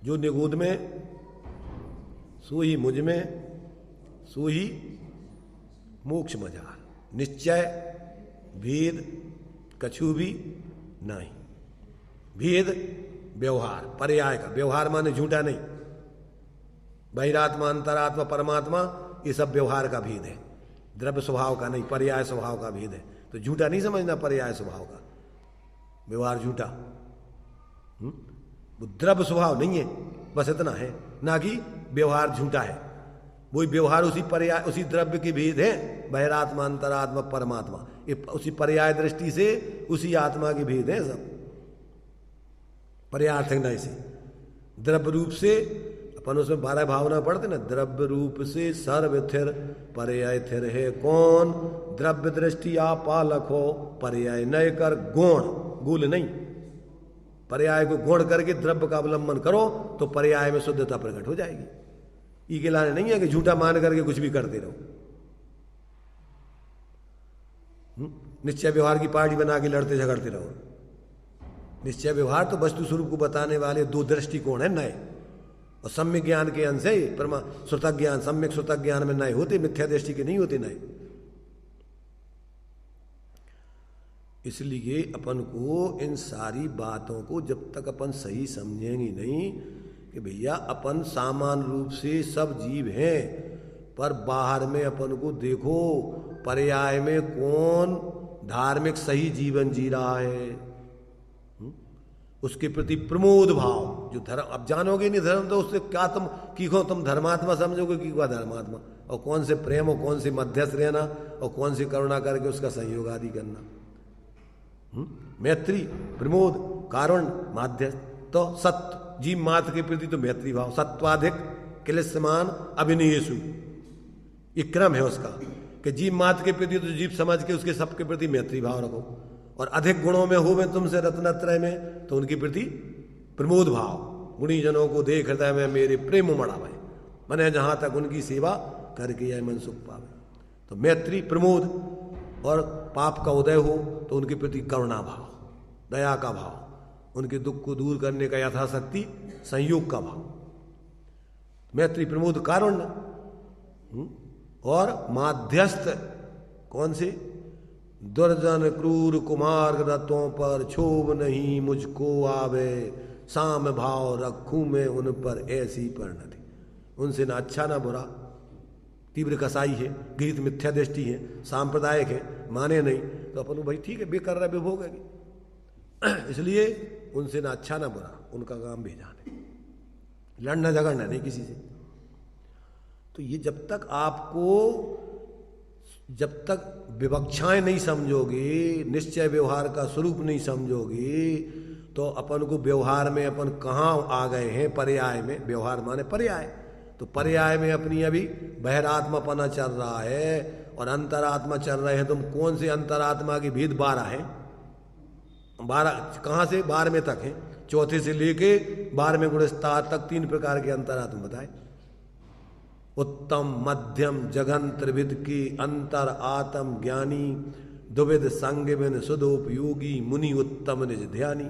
जो निगूढ़ में सो ही मुझ में, सो ही मोक्ष मजार, निश्चय भेद कछु भी नहीं। भेद व्यवहार, पर्याय का, व्यवहार माने झूठा नहीं। बहिरात्मा, अंतरात्मा, परमात्मा, ये सब व्यवहार का भेद है, द्रव्य स्वभाव का नहीं, पर्याय स्वभाव का भेद है। तो झूठा नहीं समझना पर्याय स्वभाव का, व्यवहार झूठा। वो द्रव्य स्वभाव नहीं है, बस इतना है, ना कि व्यवहार झूठा है। वही व्यवहार उसी पर्याय, उसी द्रव्य के भेद है, बहिरात्मा, अंतरात्मा, परमात्मा, ये उसी पर्याय दृष्टि से उसी आत्मा के भेद है सब। पर्यार्थक नहीं से द्रव्य रूप से अपन उसमें 12 भावना पढ़ते ना, द्रव्य रूप से सर्व थिर पर्याय थिर है कौन, द्रव्य दृष्टि आप पालक हो पर्याय नय कर गुण, गुल नहीं, पर्याय को गुण करके द्रव्य का अवलंबन करो तो पर्याय में शुद्धता प्रकट हो जाएगी। ई के लाने नहीं है कि झूठा मान करके कुछ भी करते रहो। निश्चय व्यवहार की पार्टी बना के लड़ते झगड़ते रहो। निश्चय व्यवहार तो वस्तु स्वरूप को बताने वाले दो दृष्टिकोण है नए, और सम्यक ज्ञान के अंश है श्रुतक ज्ञान, सम्यक श्रुतक ज्ञान में नए होते, मिथ्या दृष्टि के नहीं होते नए। इसलिए अपन को इन सारी बातों को जब तक अपन सही समझेंगे नहीं कि भैया अपन सामान्य रूप से सब जीव हैं, पर बाहर में अपन को देखो पर्याय में कौन धार्मिक सही जीवन जी रहा है, उसके प्रति प्रमोद भाव जो धर्म, अब जानोगे नहीं धर्म तो उससे क्या तुम कीखो, तुम धर्मात्मा समझोगे कि क्या धर्मात्मा, और कौन से प्रेम और कौन से मध्यस्थ रहना और कौन सी करुणा करके उसका संयोग आदि करना। मैत्री, प्रमोद, कारुण्य, माध्यस्थ, तो सत्य जीव मात्र के प्रति तो मैत्री भाव, सत्वाधिक क्लिश्यमान अभिनियेषु, ये क्रम है उसका कि जीव मात्र के प्रति तो जीव समझ के उसके सबके प्रति मैत्री भाव रखो, और अधिक गुणों में हो में तुमसे रत्नत्रय में तो उनके प्रति प्रमोद भाव, गुणी जनों को देख हृदय में मेरे प्रेम उमड़ा भाई, मने जहां तक उनकी सेवा करके यह मन सुख पावे। तो मैत्री, प्रमोद, और पाप का उदय हो तो उनके प्रति करुणा भाव, दया का भाव, उनके दुख को दूर करने का यथाशक्ति संयोग का भाव, मैत्री, प्रमोद, कारुण्य, और माध्यस्थ कौन से, दुर्जन क्रूर कुमार रतों पर क्षोभ नहीं मुझको आवे, साम भाव रखूं मैं उन पर ऐसी परिणति, उनसे ना अच्छा ना बुरा, तीव्र कसाई है, गीत मिथ्या दृष्टि है, सांप्रदायिक है, माने नहीं तो अपन भाई ठीक है बेकर रहा बेभोगेगी, इसलिए उनसे ना अच्छा ना बुरा, उनका काम भेजाने, लड़ना झगड़ना नहीं किसी से। तो ये जब तक विवक्षाएं नहीं समझोगे, निश्चय व्यवहार का स्वरूप नहीं समझोगे, तो अपन को व्यवहार में अपन कहाँ आ गए हैं, पर्याय में, व्यवहार माने पर्याय, तो पर्याय में अपनी अभी बहिरात्मापना चल रहा है और अंतरात्मा चल रहे हैं। तुम कौन से अंतरात्मा के भेद 12 हैं, 12 कहाँ से 12वें तक हैं, चौथे से लेके 12वें गुणस्तार तक 3 प्रकार के अंतरात्मा बताए, उत्तम, मध्यम, जघन, त्रिविध की अंतर आत्म ज्ञानी, दुविध संगविन सुदोपयोगी, मुनि उत्तम निज ध्यानी।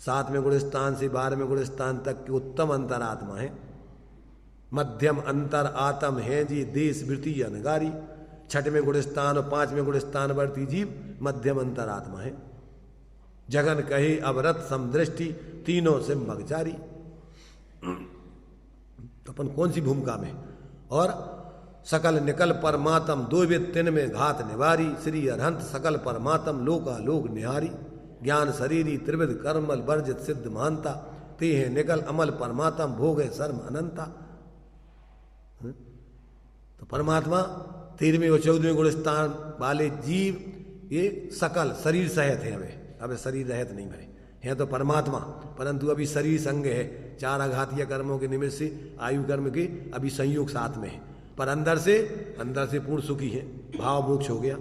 7वें गुणस्थान से 12वें गुणस्थान तक के उत्तम अंतरात्मा है, मध्यम अंतर आत्म है जी देश वृत्ति अनगारी, 6वें गुणस्थान और 5वें गुणस्थान वर्ती जीव मध्यम अंतरात्मा है, जगन कहे अवरत समदृष्टि तीनों से मगचारी। अपन कौन सी भूमिका में, और सकल निकल परमात्म दो विद 3 में घात निवारी, श्री अरहंत सकल परमात्म लोका लोक निहारी, ज्ञान शरीरी त्रिविध कर्मल वर्जित सिद्ध मानता, ते हैं निकल अमल परमात्म भोग सर्म अनंता। तो परमात्मा 13वें और 14वें गुणस्थान वाले जीव ये सकल शरीर सहित है, हमें अब शरीर रहित नहीं भरे हैं तो परमात्मा, परंतु अभी शरीर संग है, 4 आघातीय कर्मों के निमित्त से आयु कर्म के अभी संयोग साथ में है, पर अंदर से पूर्ण सुखी है, भाव मोक्ष हो गया।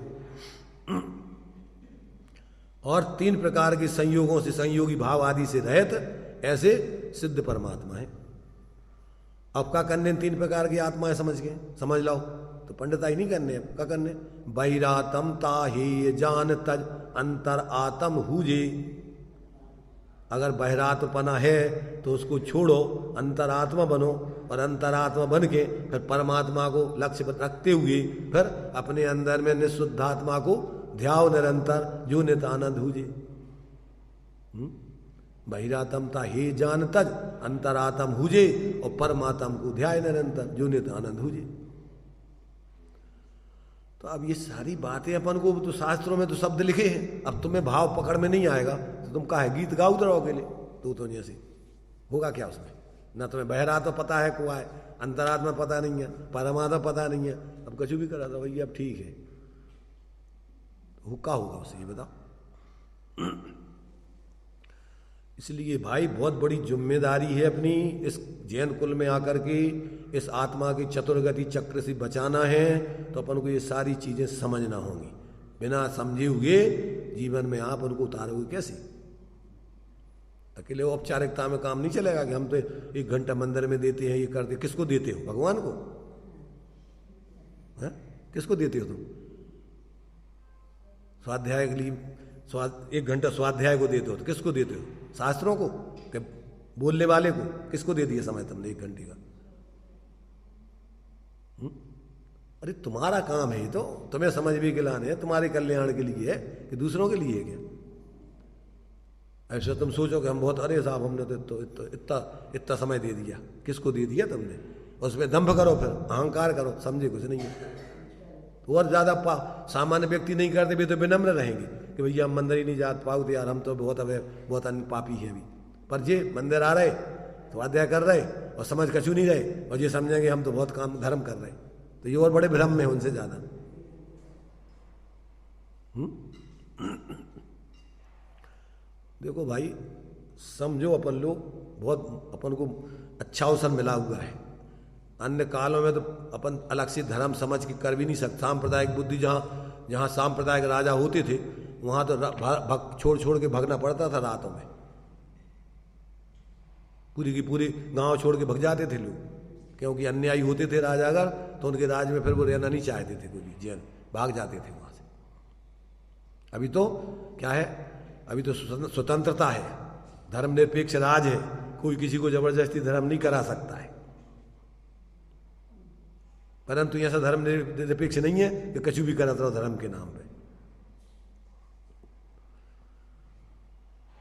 और 3 प्रकार के संयोगों से संयोगी भाव आदि से रहित ऐसे सिद्ध परमात्मा है। अब क्या करने 3 प्रकार की आत्माएं समझ लो, तो पंडिताई नहीं करने, अब क्या करने, बहिरातम ताहे जान तज अंतर आत्म हुजे। अगर बहिरात्मपना है तो उसको छोड़ो, अंतरात्मा बनो, और अंतरात्मा बन के फिर परमात्मा को लक्ष्य रखते हुए फिर अपने अंदर में निःशुद्धात्मा को ध्याव निरंतर जो नित आनंद हुजे। बहिरातम ता हे जान तज, अंतरातम हुजे, और परमात्म को ध्याय निरंतर जो नित आनंद हुजे। तो अब ये सारी बातें अपन को तो शास्त्रों में तो शब्द लिखे हैं, अब तुम्हें भाव पकड़ में नहीं आएगा तो तुम कहा है गीत गाओ रहो के लिए, तो जैसे होगा क्या उसमें? ना तुम्हें बहरा तो पता है कुआ है, अंतरात्मा पता नहीं है, परमात्मा पता नहीं है, अब कुछ भी करा था भैया अब ठीक है, हुक्का होगा उससे, ये बताओ। इसलिए भाई बहुत बड़ी जिम्मेदारी है अपनी इस जैन कुल में आकर के इस आत्मा की चतुर्गति चक्र से बचाना है, तो अपन को ये सारी चीजें समझना होंगी। बिना समझे हुए जीवन में आप उनको उतारोगे कैसे? अकेले औपचारिकता में काम नहीं चलेगा कि हम तो 1 घंटा मंदिर में देते हैं, ये करते। किसको देते हो? भगवान को है? किसको देते हो तुम? स्वाध्याय के लिए 1 घंटा स्वाध्याय को देते हो तो किसको देते हो? शास्त्रों को कि बोलने वाले को? किसको दे दिया समय तुमने 1 घंटे का? अरे तुम्हारा काम है, तो तुम्हें समझ भी के लाने है, तुम्हारे कल्याण के लिए है कि दूसरों के लिए है क्या? ऐसा तुम सोचो कि हम बहुत, अरे साहब हमने तो इतना समय दे दिया। किसको दे दिया तुमने? उसमें दंभ करो, फिर अहंकार करो, समझे कुछ नहीं है। तो और ज्यादा सामान्य व्यक्ति नहीं करते भी तो विनम्र रहेंगे कि भैया हम मंदिर ही नहीं जा पाओ तो यार हम तो बहुत अन्य पापी हैं अभी। पर जे मंदिर आ रहे तो अध्याय कर रहे और समझ कछू नहीं रहे, और ये समझेंगे हम तो बहुत काम धर्म कर रहे, तो ये और बड़े भ्रम में उनसे ज्यादा। देखो भाई, समझो अपन लोग बहुत, अपन को अच्छा अवसर मिला हुआ है। अन्य कालों में तो अपन अलग से धर्म समझ के कर भी नहीं सकते। सांप्रदायिक बुद्धि जहाँ सांप्रदायिक राजा होते थे वहाँ तो छोड़ के भागना पड़ता था रातों में, पूरी की पूरी गांव छोड़ के भग जाते थे लोग, क्योंकि अन्यायी होते थे राजा अगर, तो उनके राज में फिर वो रहना नहीं चाहते थे, कोई भी जैन भाग जाते थे वहाँ से। अभी तो क्या है, अभी तो स्वतंत्रता है, धर्मनिरपेक्ष राज है, कोई किसी को जबरदस्ती धर्म नहीं करा सकता है। परंतु ऐसा धर्म निरपेक्ष नहीं है कि कुछ भी करता रहो धर्म के नाम पे।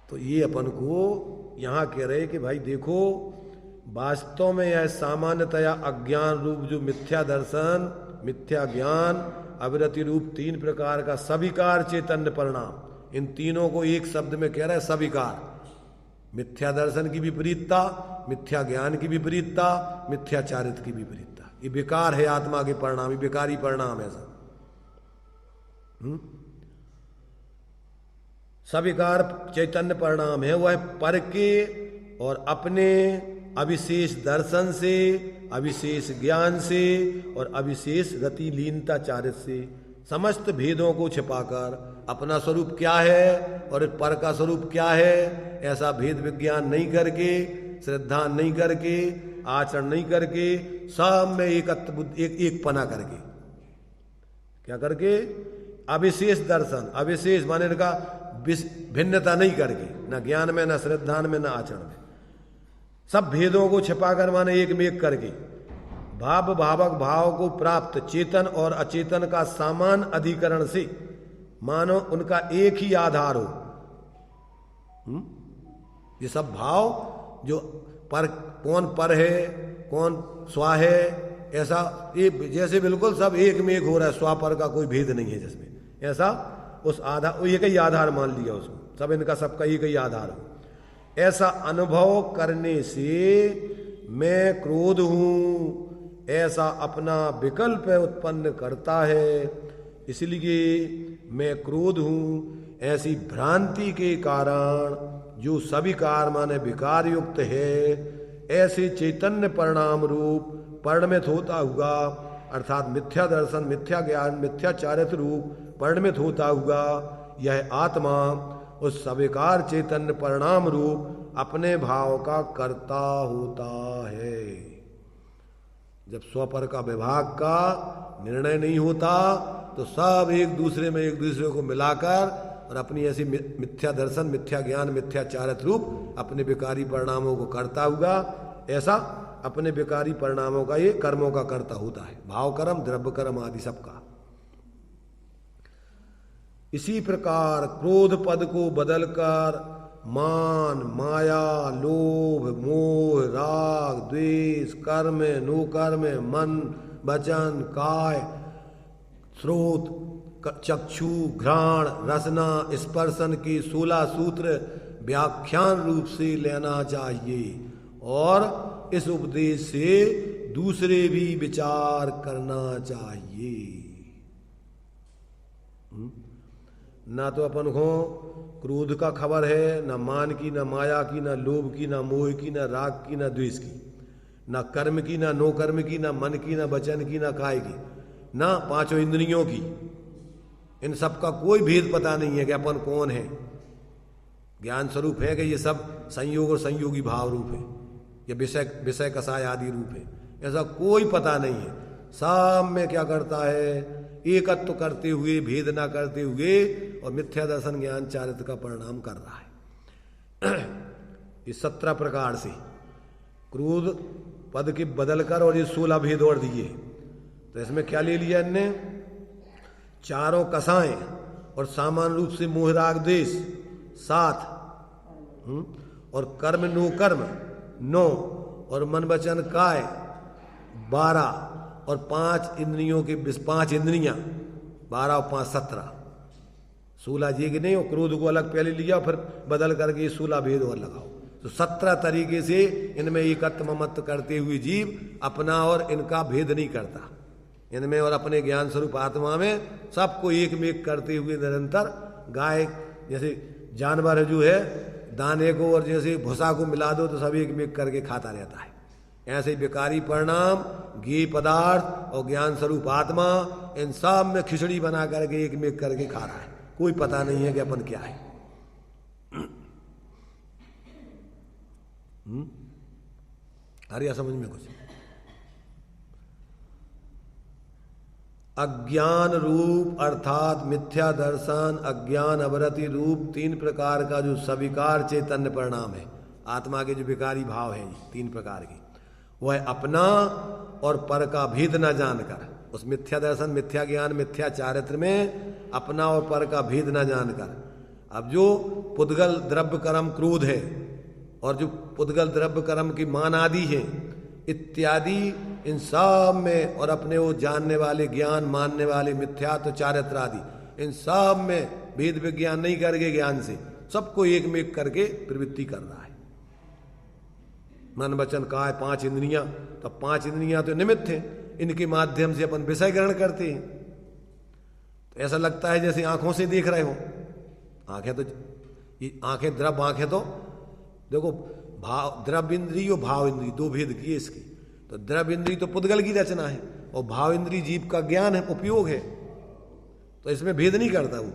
तो ये अपन को यहां कह रहे कि भाई देखो, वास्तव में यह सामान्यतया अज्ञान रूप जो मिथ्या दर्शन, मिथ्या ज्ञान, अविरति रूप 3 प्रकार का सविकार चैतन्य परिणाम, इन तीनों को एक शब्द में कह रहा है सविकार। मिथ्या दर्शन की विपरीतता, मिथ्या ज्ञान की विपरीतता, मिथ्या चारित्र की विपरीतता, ये बेकार है आत्मा के परिणाम, ये बेकारी परिणाम है सब। सविकार चैतन्य परिणाम है, वह पर के और अपने अविशेष दर्शन से, अविशेष ज्ञान से और अविशेष रति लीनता चारित्र से समस्त भेदों को छिपाकर अपना स्वरूप क्या है और पर का स्वरूप क्या है ऐसा भेद विज्ञान नहीं करके, श्रद्धा नहीं करके, आचरण नहीं करके, सब में एक पना करके, क्या करके? अविशेष दर्शन, अविशेष माने का भिन्नता नहीं करके, न ज्ञान में, न श्रद्धा में, न आचरण में, सब भेदों को छिपाकर माने एक में एक करके भावक भाव को प्राप्त चेतन और अचेतन का समान अधिकरण से मानो उनका एक ही आधार हो। ये सब भाव जो पर, कौन पर है, कौन स्वा है, ऐसा ये जैसे बिल्कुल सब एक में एक हो रहा है, स्वा पर का कोई भेद नहीं है जिसमें, ऐसा उस आधार, एक ही आधार मान लिया उसको, सब इनका सबका एक ही आधार हो। ऐसा अनुभव करने से मैं क्रोध हूं ऐसा अपना विकल्प उत्पन्न करता है, इसलिए मैं क्रोध हूं ऐसी भ्रांति के कारण जो सविकार माने विकार युक्त है, ऐसे चैतन्य परिणाम रूप परिणमित होता हुआ, अर्थात मिथ्या दर्शन, मिथ्या ज्ञान, मिथ्या चारित्र रूप परिणमित होता हुआ यह आत्मा उस सविकार चैतन्य परिणाम रूप अपने भाव का कर्ता होता है। जब स्वपर का विभाग का निर्णय नहीं होता तो सब एक दूसरे में एक दूसरे को मिलाकर और अपनी ऐसी मिथ्या दर्शन, मिथ्या ज्ञान, मिथ्या चारित्र रूप अपने विकारी परिणामों को करता हुआ, ऐसा अपने विकारी परिणामों का ये कर्मों का कर्ता होता है, भाव कर्म, द्रव्य कर्म आदि सबका। इसी प्रकार क्रोध पद को बदलकर मान, माया, लोभ, मोह, राग, द्वेष, कर्म, नो कर्म, मन, वचन, काय, श्रोत, चक्षु, घ्राण, रसना, स्पर्शन की 16 सूत्र व्याख्यान रूप से लेना चाहिए और इस उपदेश से दूसरे भी विचार करना चाहिए। ना तो अपन को क्रोध का खबर है, ना मान की, ना माया की, ना लोभ की, ना मोह की, ना राग की, ना द्वेष की, ना कर्म की, ना नो कर्म की, ना मन की, ना वचन की, ना काय की, ना 5 इंद्रियों की। इन सब का कोई भेद पता नहीं है कि अपन कौन है। ज्ञान स्वरूप है कि ये सब संयोग और संयोगी भाव रूप है, ये विषय कसाय आदि रूप है, ऐसा कोई पता नहीं है। सब में क्या करता है, एकत्व करते हुए, भेद ना करते हुए और मिथ्या दर्शन ज्ञान चारित्र का परिणाम कर रहा है। इस 17 प्रकार से क्रोध पद के बदलकर और ये 16 भेद और दिए। तो इसमें क्या ले लिया इनने, चारों कसाएं और सामान्य रूप से मोह राग द्वेष 7 और कर्म नो कर्म 9 और मन वचन काय 12 और 5 इंद्रियों के 5 इंद्रियां 12 और 5 17, 16 जी की नहीं। और क्रोध को अलग पहले लिया, फिर बदल करके ये 16 भेद और लगाओ। तो 17 तरीके से इनमें एकत्व ममत्व करते हुए जीव अपना और इनका भेद नहीं करता। इनमें और अपने ज्ञान स्वरूप आत्मा में सबको एक में एक करते हुए निरंतर, गाय जैसे जानवर जो है दाने को और जैसे भूसा को मिला दो तो सब एक में एक करके खाता रहता है, ऐसे विकारी परिणाम ज्ञेय पदार्थ और ज्ञान स्वरूप आत्मा इन सब में खिचड़ी बना करके एक में एक करके खा रहा है। कोई पता नहीं है कि अपन क्या है। अरे समझ में कुछ, अज्ञान रूप अर्थात मिथ्या दर्शन, अज्ञान अवरति रूप 3 प्रकार का जो सविकार चैतन्य परिणाम है, आत्मा के जो विकारी भाव है 3 प्रकार के, वह अपना और पर का भेद न जानकर, उस मिथ्या दर्शन, मिथ्या ज्ञान, मिथ्या चारित्र में अपना और पर का भेद न जानकर, अब जो पुद्गल द्रव्य कर्म क्रोध है और जो पुद्गल द्रव्य कर्म की मान आदि है इत्यादि, इन सब में और अपने वो जानने वाले ज्ञान मानने वाले मिथ्या तो चारित्र आदि, इन सब में भेद विज्ञान नहीं करके ज्ञान से सबको एक में एक करके प्रवृत्ति कर रहा है। मन वचन काय 5 इंद्रियां, तो 5 इंद्रियां तो निमित्त हैं, इनके माध्यम से अपन विषय ग्रहण करते हैं। तो ऐसा लगता है जैसे आंखों से देख रहे हो। आंखें तो ये आंखें द्रव्य आंखें तो देखो भाव, द्रव्य इंद्रिय और भाव इंद्रिय 2 भेद किए इसके। तो द्रव्य इंद्रिय तो पुद्गल की रचना है और भाव इंद्रिय जीव का ज्ञान है, उपयोग है, तो इसमें भेद नहीं करता वो।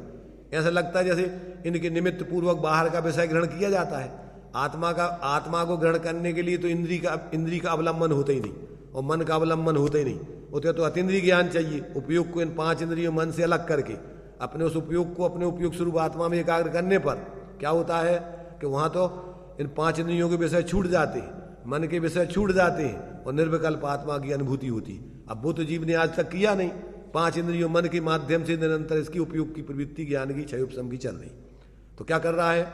ऐसा लगता है जैसे इनके निमित्त पूर्वक बाहर का विषय ग्रहण किया जाता है। आत्मा को ग्रहण करने के लिए तो इंद्रिय का अवलंबन होता ही नहीं और मन का अवलंबन होता ही नहीं होते, तो अतीन्द्रिय ज्ञान चाहिए। उपयोग को इन 5 इंद्रियों मन से अलग करके अपने उस उपयोग को अपने उपयोग स्वरूप आत्मा में एकाग्र करने पर क्या होता है कि वहां तो इन 5 इंद्रियों के विषय छूट जाते हैं, मन के विषय छूट जाते हैं और निर्विकल्प आत्मा की अनुभूति होती। अब वो तो जीव ने आज तक किया नहीं, 5 इंद्रियों मन के माध्यम से निरंतर इसकी उपयोग की प्रवृत्ति ज्ञान की क्षयोपशम की चल रही। तो क्या कर रहा है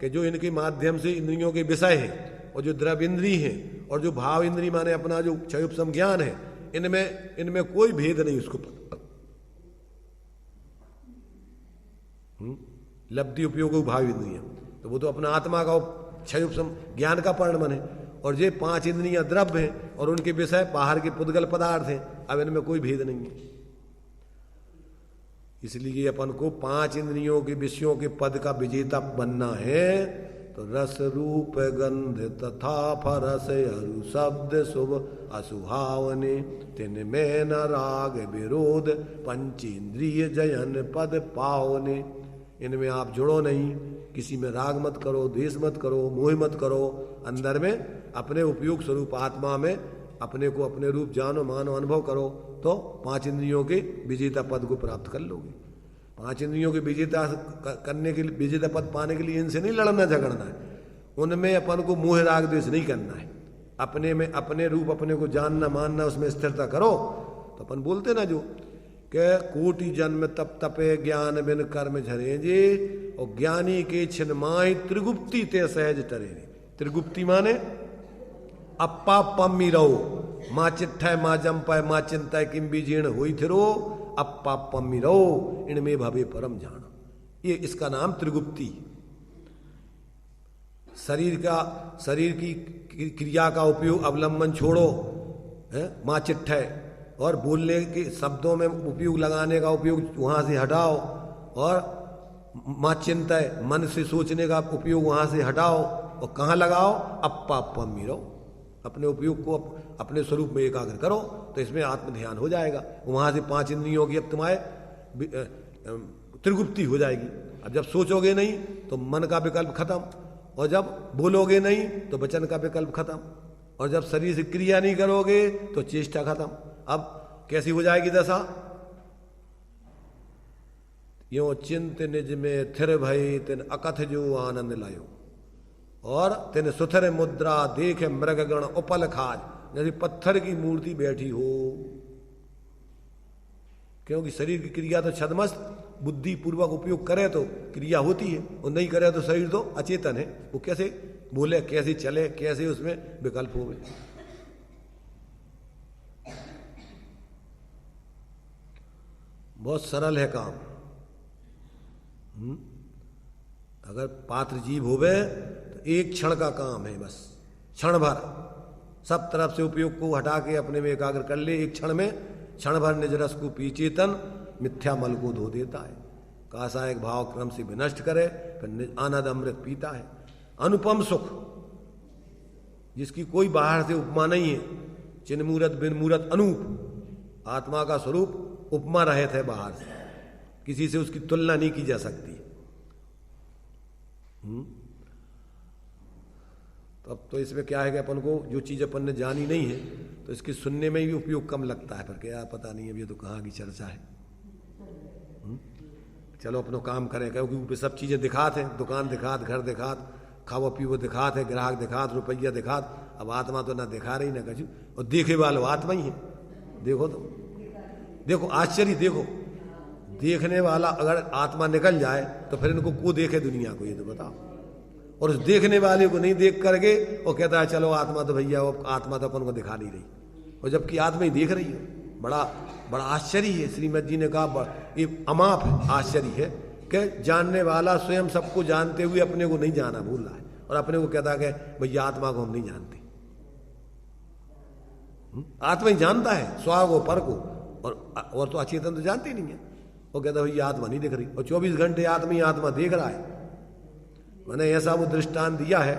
कि जो इनके माध्यम से इंद्रियों के विषय हैं और जो द्रव्य इंद्रिय हैं और जो भाव इंद्रिय माने अपना जो क्षयोपशम ज्ञान है, इनमें कोई भेद नहीं उसको पता। लब्धि उपयोग भाव इंद्रिय, तो वो तो अपना आत्मा का क्षयोपशम ज्ञान का परिणाम है। और ये 5 इंद्रियां द्रव्य हैं और उनके विषय बाहर के पुद्गल पदार्थ हैं, अब इनमें कोई भेद नहीं है। इसलिए अपन को 5 इंद्रियों के विषयों के पद का विजेता बनना है। तो रस रूप गंध तथा फरस अरु शब्द शुभ असुभावने, तिन में न राग विरोध पंचेंद्रिय जयन पद पावने। इनमें आप जुड़ो नहीं, किसी में राग मत करो, द्वेष मत करो, मोह मत करो, अंदर में अपने उपयोग स्वरूप आत्मा में अपने को अपने रूप जानो मानो अनुभव करो, तो 5 इंद्रियों के विजेता पद को प्राप्त कर लोगे। 5 इंद्रियों के विजेता करने के लिए, विजेता पद पाने के लिए इनसे नहीं लड़ना झगड़ना है, उनमें अपन को मोह राग द्वेष नहीं करना है। अपने में अपने रूप अपने को जानना मानना, उसमें स्थिरता करो। तो अपन बोलते ना जो के कोटि जन्म तप तपे ज्ञान बिन कर्म झरेंजे, और ज्ञानी के छिन माहि त्रिगुप्ती ते सहज टरे। त्रिगुप्ती माने अप्पा पम्मी रहो, माँ चिट्ठा माँ जम्पा माँ चिंता किम भी जीर्ण हुई थिरो, अप्पा पम्मी रहो इनमें भवे परम जान। ये इसका नाम त्रिगुप्ती। शरीर की क्रिया का उपयोग अवलंबन छोड़ो, माँ चिट्ठा, और बोलने के शब्दों में उपयोग लगाने का उपयोग वहां से हटाओ, और माँ चिंता मन से सोचने का उपयोग वहां से हटाओ, और कहाँ लगाओ, अप्पा पम्मी रहो। अपने उपयोग को अपने स्वरूप में एकाग्र करो, तो इसमें आत्म ध्यान हो जाएगा। वहां से 5 इंद्रियों की अब तुम्हारे त्रिगुप्ती हो जाएगी। अब जब सोचोगे नहीं तो मन का विकल्प खत्म, और जब बोलोगे नहीं तो वचन का विकल्प खत्म, और जब शरीर से क्रिया नहीं करोगे तो चेष्टा खत्म। अब कैसी हो जाएगी दशा? यो चिंत निज में थिर भई तिन अकथ जो आनंद लायो, और तिन सुथर मुद्रा देखे मृगगण उपल खाज। जैसे पत्थर की मूर्ति बैठी हो, क्योंकि शरीर की क्रिया तो छदमस्त, बुद्धि पूर्वक उपयोग करे तो क्रिया होती है, और नहीं करे तो शरीर तो अचेतन है। वो कैसे बोले, कैसे चले, कैसे उसमें विकल्प हो गए। बहुत सरल है काम। अगर पात्र जीव होवे तो एक क्षण का काम है, बस क्षण भर सब तरफ से उपयोग को हटा के अपने में एकाग्र कर ले। एक क्षण में क्षण भर निज रस को पी चेतन मिथ्या मल को धो देता है, कासायक भाव क्रम से विनष्ट करे, फिर आनंद अमृत पीता है। अनुपम सुख जिसकी कोई बाहर से उपमा नहीं है, चिन्मूरत बिन मूरत अनूप, आत्मा का स्वरूप उपमा रहित है, बाहर से किसी से उसकी तुलना नहीं की जा सकती। तो अब तो इसमें क्या है कि अपन को जो चीज अपन ने जानी नहीं है तो इसके सुनने में भी उपयोग कम लगता है, पर क्या पता नहीं अब ये तो कहाँ की चर्चा है। चलो अपनो काम करें, क्योंकि ऊपर सब चीजें दिखात हैं, दुकान दिखात, घर दिखात, खाओ पीवो दिखात है, ग्राहक दिखात, रुपया दिखात। अब आत्मा तो ना दिखा रही ना कछु, और देखे वाले आत्मा ही है। देखो तो देखो आश्चर्य, देखो देखने वाला अगर आत्मा निकल जाए तो फिर इनको को देखे दुनिया को, ये तो बताओ। और उस देखने वाले को नहीं देख करके वो कहता है चलो आत्मा तो भैया, वो आत्मा तो अपन को दिखा नहीं रही, और जबकि आत्मा ही देख रही है। बड़ा बड़ा आश्चर्य है। श्रीमद जी ने कहा ये अमाप आश्चर्य है कि जानने वाला स्वयं सबको जानते हुए अपने को नहीं जाना भूल रहा है, और अपने को कहता है कि भैया आत्मा को हम नहीं जानते। आत्मा ही जानता है स्व को, पर को, और तो अचेतन तो जानते नहीं है। वो कहता है भैया आत्मा नहीं दिख रही, और 24 घंटे आत्मा ही आत्मा देख रहा है। मैंने ऐसा वो दृष्टांत दिया है,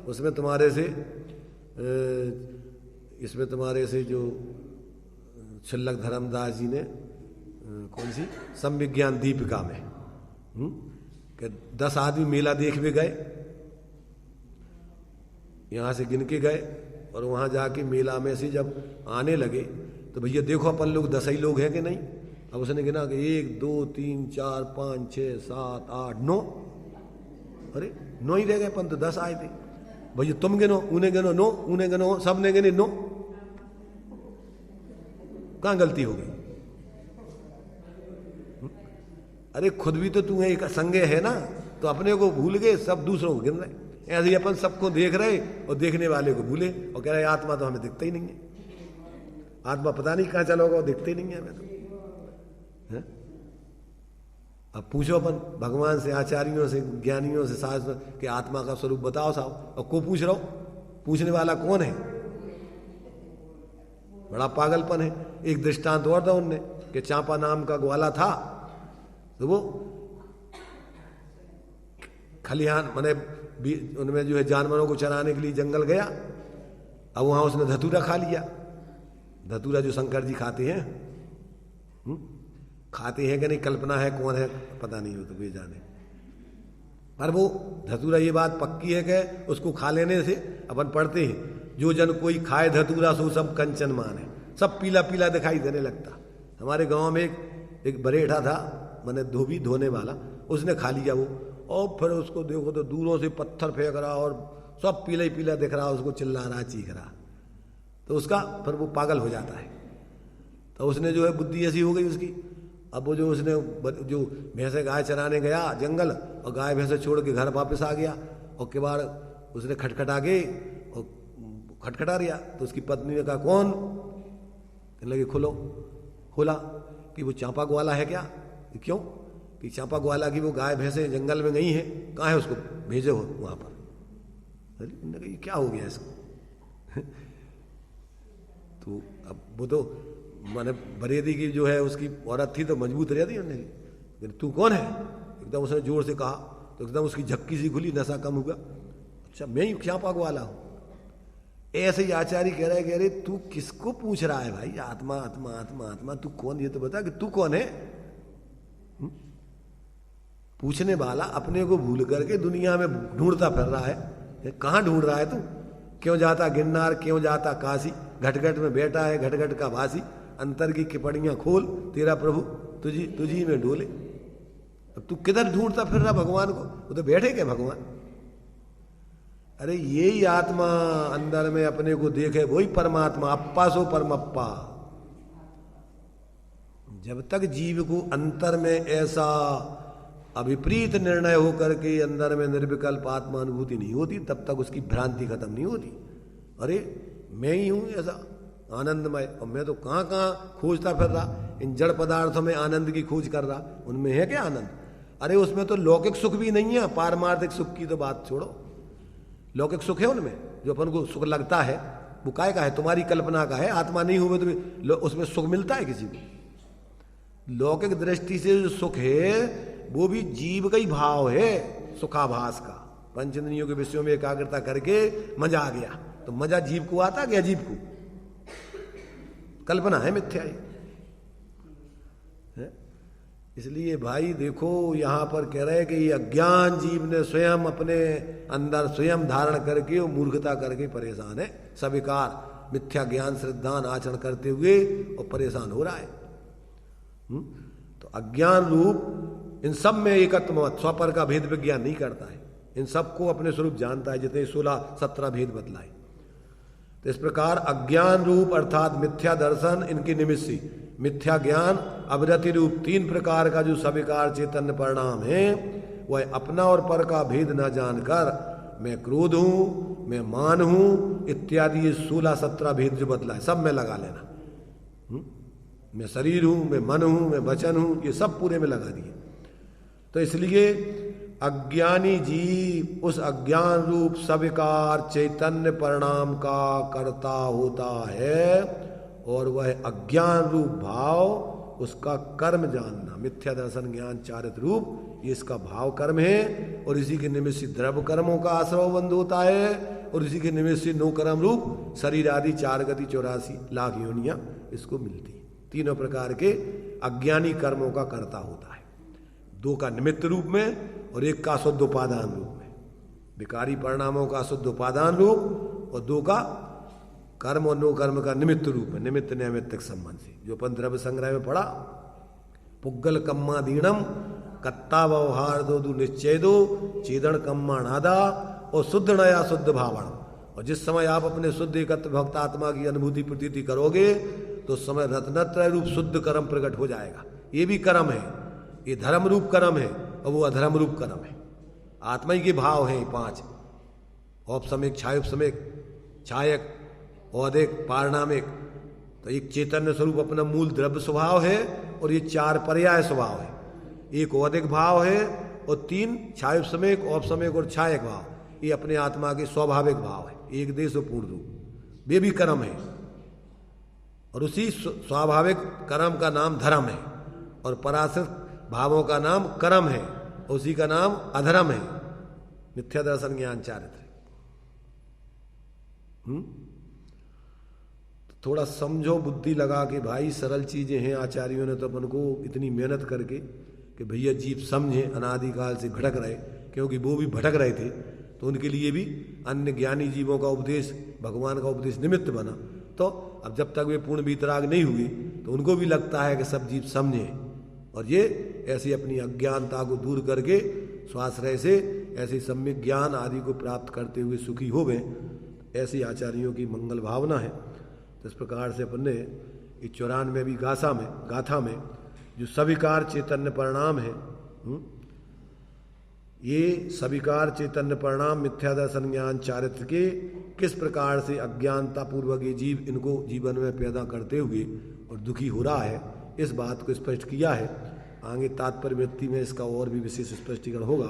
उसमें तुम्हारे से इसमें तुम्हारे से जो छिल्लक धर्मदास जी ने कौन सी संविज्ञान दीपिका में कि 10 आदमी मेला देख भी गए, यहां से गिन के गए, और वहां जाके मेला में से जब आने लगे तो भैया देखो अपन लोग 10 ही लोग हैं कि नहीं। अब उसने गिना कि 1 2 3 4 5 6 7 8 9, अरे 9 ही रह गए, अपन तो 10 आए थे। भैया तुम गिनो, उन्हें गिनो 9, उन्हें गिनो, सबने गिने 9, कहां गलती हो गई? अरे खुद भी तो तू एक संगे है ना, तो अपने को भूल गए, सब दूसरों को गिन रहे। ऐसे ही अपन सबको देख रहे और देखने वाले को भूले, और कह रहे आत्मा तो हमें दिखता ही नहीं है, आत्मा पता नहीं कहां चलोगा, वो दिखते ही नहीं है हमें तो। है? अब पूछो अपन भगवान से, आचार्यों से, ज्ञानियों से, शास्त्र के आत्मा का स्वरूप बताओ साहब, और को पूछ रहा हो? पूछने वाला कौन है? बड़ा पागलपन है। एक दृष्टांत और था उनने कि चांपा नाम का ग्वाला था, तो वो खलिहान माने उनमें जो है जानवरों को चराने के लिए जंगल गया। अब वहां उसने धतूरा खा लिया, धतूरा जो शंकर जी खाते हैं, खाते हैं कि नहीं कल्पना है, कौन है पता नहीं, हो तो वे जाने। पर वो धतूरा ये बात पक्की है कि उसको खा लेने से अपन पढ़ते हैं जो जन कोई खाए धतूरा सो सब कंचन माने, सब पीला पीला दिखाई देने लगता। हमारे गांव में एक बरेठा था, मैंने धोबी धोने वाला, उसने खा लिया वो, और फिर उसको देखो तो दूरों से पत्थर फेंक रहा और सब पीला ही पीला दिख रहा, उसको चिल्ला रहा, चीख रहा, तो उसका फिर वो पागल हो जाता है। तो उसने जो है बुद्धि ऐसी हो गई उसकी। अब वो जो उसने जो भैंसे गाय चराने गया जंगल और गाय भैंसे छोड़ के घर वापस आ गया और के बाद उसने खटखटा के और खटखटा दिया तो उसकी पत्नी ने कहा कौन? कहने लगे खुलो। खोला कि वो चांपा ग्वाला है क्या? क्यों? कि चांपा ग्वाला की वो गाय भैंसे जंगल में गई हैं, कहाँ है उसको भेजे हो वहाँ पर। अरे ये क्या हो गया इसको? तो अब वो तो माने बरेदी की जो है उसकी औरत थी तो मजबूत रह दी उन्होंने, तू कौन है? एकदम उसने जोर से कहा तो एकदम उसकी झक्की सी खुली, नशा कम हुआ। अच्छा मैं ही चांपा ग्वाला हूँ। ऐसे ही आचार्य कह रहे अरे तू किसको पूछ रहा है भाई? आत्मा आत्मा आत्मा आत्मा, तू कौन? ये तो बता कि तू कौन है? पूछने वाला अपने को भूल करके दुनिया में ढूंढता फिर रहा है। कहाँ ढूंढ रहा है तू? क्यों जाता गिरनार, क्यों जाता काशी? घटघट में बैठा है घटघट का वासी, अंतर की किपड़ियां खोल, तेरा प्रभु तुझी में डोले। अब तू किधर ढूंढता फिर रहा भगवान को? वो तो बैठे क्या भगवान? अरे यही आत्मा अंदर में अपने को देखे वही परमात्मा, अप्पा सो परमप्पा। जब तक जीव को अंतर में ऐसा अभिप्रीत निर्णय होकर के अंदर में निर्विकल्प आत्मा अनुभूति नहीं होती तब तक उसकी भ्रांति खत्म नहीं होती। अरे मैं ही हूं ऐसा आनंदमय, और मैं तो कहाँ कहाँ खोजता फिर रहा, इन जड़ पदार्थों में आनंद की खोज कर रहा, उनमें है क्या आनंद? अरे उसमें तो लौकिक सुख भी नहीं है, पारमार्थिक सुख की तो बात छोड़ो। लौकिक सुख है उनमें, जो अपन को सुख लगता है वो काय का है? तुम्हारी कल्पना का है। आत्मा नहीं हुए तो उसमें सुख मिलता है किसी को? लौकिक दृष्टि से जो सुख है वो भी जीव का ही भाव है, सुखाभास का। पंचेंद्रियों के विषयों में एकाग्रता करके मजा आ गया, तो मजा जीव को आता कि अजीब को? कल्पना है, मिथ्या है। इसलिए भाई देखो यहां पर कह रहे हैं कि ये अज्ञान जीव ने स्वयं अपने अंदर स्वयं धारण करके और मूर्खता करके परेशान है, सविकार मिथ्या ज्ञान श्रद्धान आचरण करते हुए और परेशान हो रहा है। तो अज्ञान रूप इन सब में एकत्व मत, स्वपर का भेद विज्ञान नहीं करता है, इन सबको अपने स्वरूप जानता है, जितने 16-17 भेद बतलाए। तो इस प्रकार अज्ञान रूप अर्थात मिथ्या दर्शन इनकी निमित्ती, मिथ्या ज्ञान अविरति रूप 3 प्रकार का जो सविकार चैतन्य परिणाम है वह अपना और पर का भेद न जानकर मैं क्रोध हूं, मैं मान हूं इत्यादि ये 16-17 भेद जो बतलाए सब में लगा लेना। मैं शरीर हूं, मैं मन हूं, मैं वचन हूं, ये सब पूरे में लगा दिए। तो इसलिए अज्ञानी जीव उस अज्ञान रूप सविकार चैतन्य परिणाम का कर्ता होता है और वह अज्ञान रूप भाव उसका कर्म जानना, मिथ्या दर्शन ज्ञान चारित्र रूप ये इसका भाव कर्म है। और इसी के निमित्त से द्रव्य कर्मों का आश्रव बंद होता है और इसी के निमित्त से 9 कर्म रूप शरीर आदि 4 गति 84 लाख योनियां इसको मिलती है। तीनों प्रकार के अज्ञानी कर्मों का कर्ता होता है, 2 का निमित्त रूप में और 1 का शुद्ध उपादान रूप में। विकारी परिणामों का शुद्ध उपादान रूप और 2 का कर्म और 9 कर्म का निमित्त रूप में, निमित्त नैमित्तिक संबंध से। जो अपन द्रव्य संग्रह में पढ़ा, पुग्गल कम्मा दीणम कत्ता व्यवहार दो निश्चय दो चेदन कम्मा नादा और शुद्ध नया शुद्ध भावण। और जिस समय आप अपने शुद्ध एकत्र भक्त आत्मा की अनुभूति प्रतीति करोगे तो उस समय रत्नत्रय रूप शुद्ध कर्म प्रकट हो जाएगा। ये भी कर्म है, ये धर्म रूप कर्म है और वो अधर्म रूप कर्म है। आत्मा ही के भाव हैं 5, औपसमिक छायोपसमिक छायक औदिक पारणामिक। तो एक चैतन्य स्वरूप अपना मूल द्रव्य स्वभाव है और ये 4 पर्याय स्वभाव है। एक औदिक भाव है और 3 छायोपसमिक औपसमिक और छायक भाव, ये अपने आत्मा के स्वाभाविक भाव है, एक देश और पूर्ण रूप, वे भी कर्म है। और उसी स्वाभाविक कर्म का नाम धर्म है और पराश्रित भावों का नाम कर्म है, उसी का नाम अधर्म है, मिथ्या दर्शन ज्ञान चारित्र। थोड़ा समझो, बुद्धि लगा के भाई, सरल चीजें हैं। आचार्यों ने तो अपन को इतनी मेहनत करके कि भैया जीव समझे, अनादिकाल से भटक रहे, क्योंकि वो भी भटक रहे थे तो उनके लिए भी अन्य ज्ञानी जीवों का उपदेश, भगवान का उपदेश निमित्त बना। तो अब जब तक वे पूर्ण वितराग नहीं हुए तो उनको भी लगता है कि सब जीव समझें और ये ऐसी अपनी अज्ञानता को दूर करके स्वाश्रय से ऐसे सम्यक ज्ञान आदि को प्राप्त करते हुए सुखी हो गए। ऐसी आचार्यों की मंगल भावना है। तो इस प्रकार से अपन ने इस 94वीं गाथा में जो सविकार चैतन्य परिणाम है, ये सविकार चैतन्य परिणाम मिथ्या दर्शन ज्ञान चारित्र के किस प्रकार से अज्ञानता पूर्वक ये जीव इनको जीवन में पैदा करते हुए और दुखी हो रहा है, इस बात को स्पष्ट किया है। आगे तात्पर्य वृत्ति में इसका और भी विशेष स्पष्टीकरण होगा।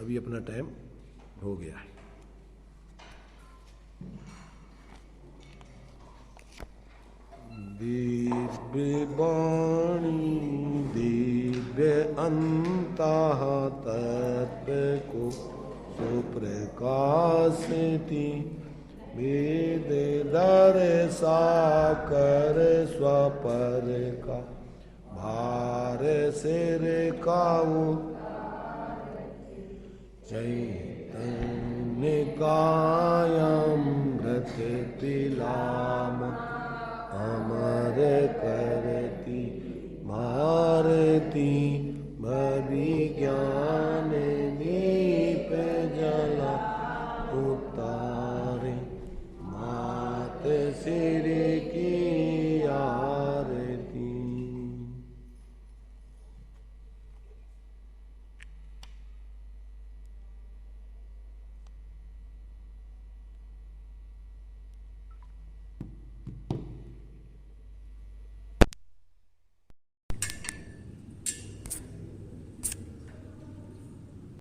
अभी अपना टाइम हो गया है। दिव्य वाणी दिव्य अंतः तत्व को सुप्रकाशति वेद दर्शा कर स्वपर का भार सिर काऊ चैतन्य का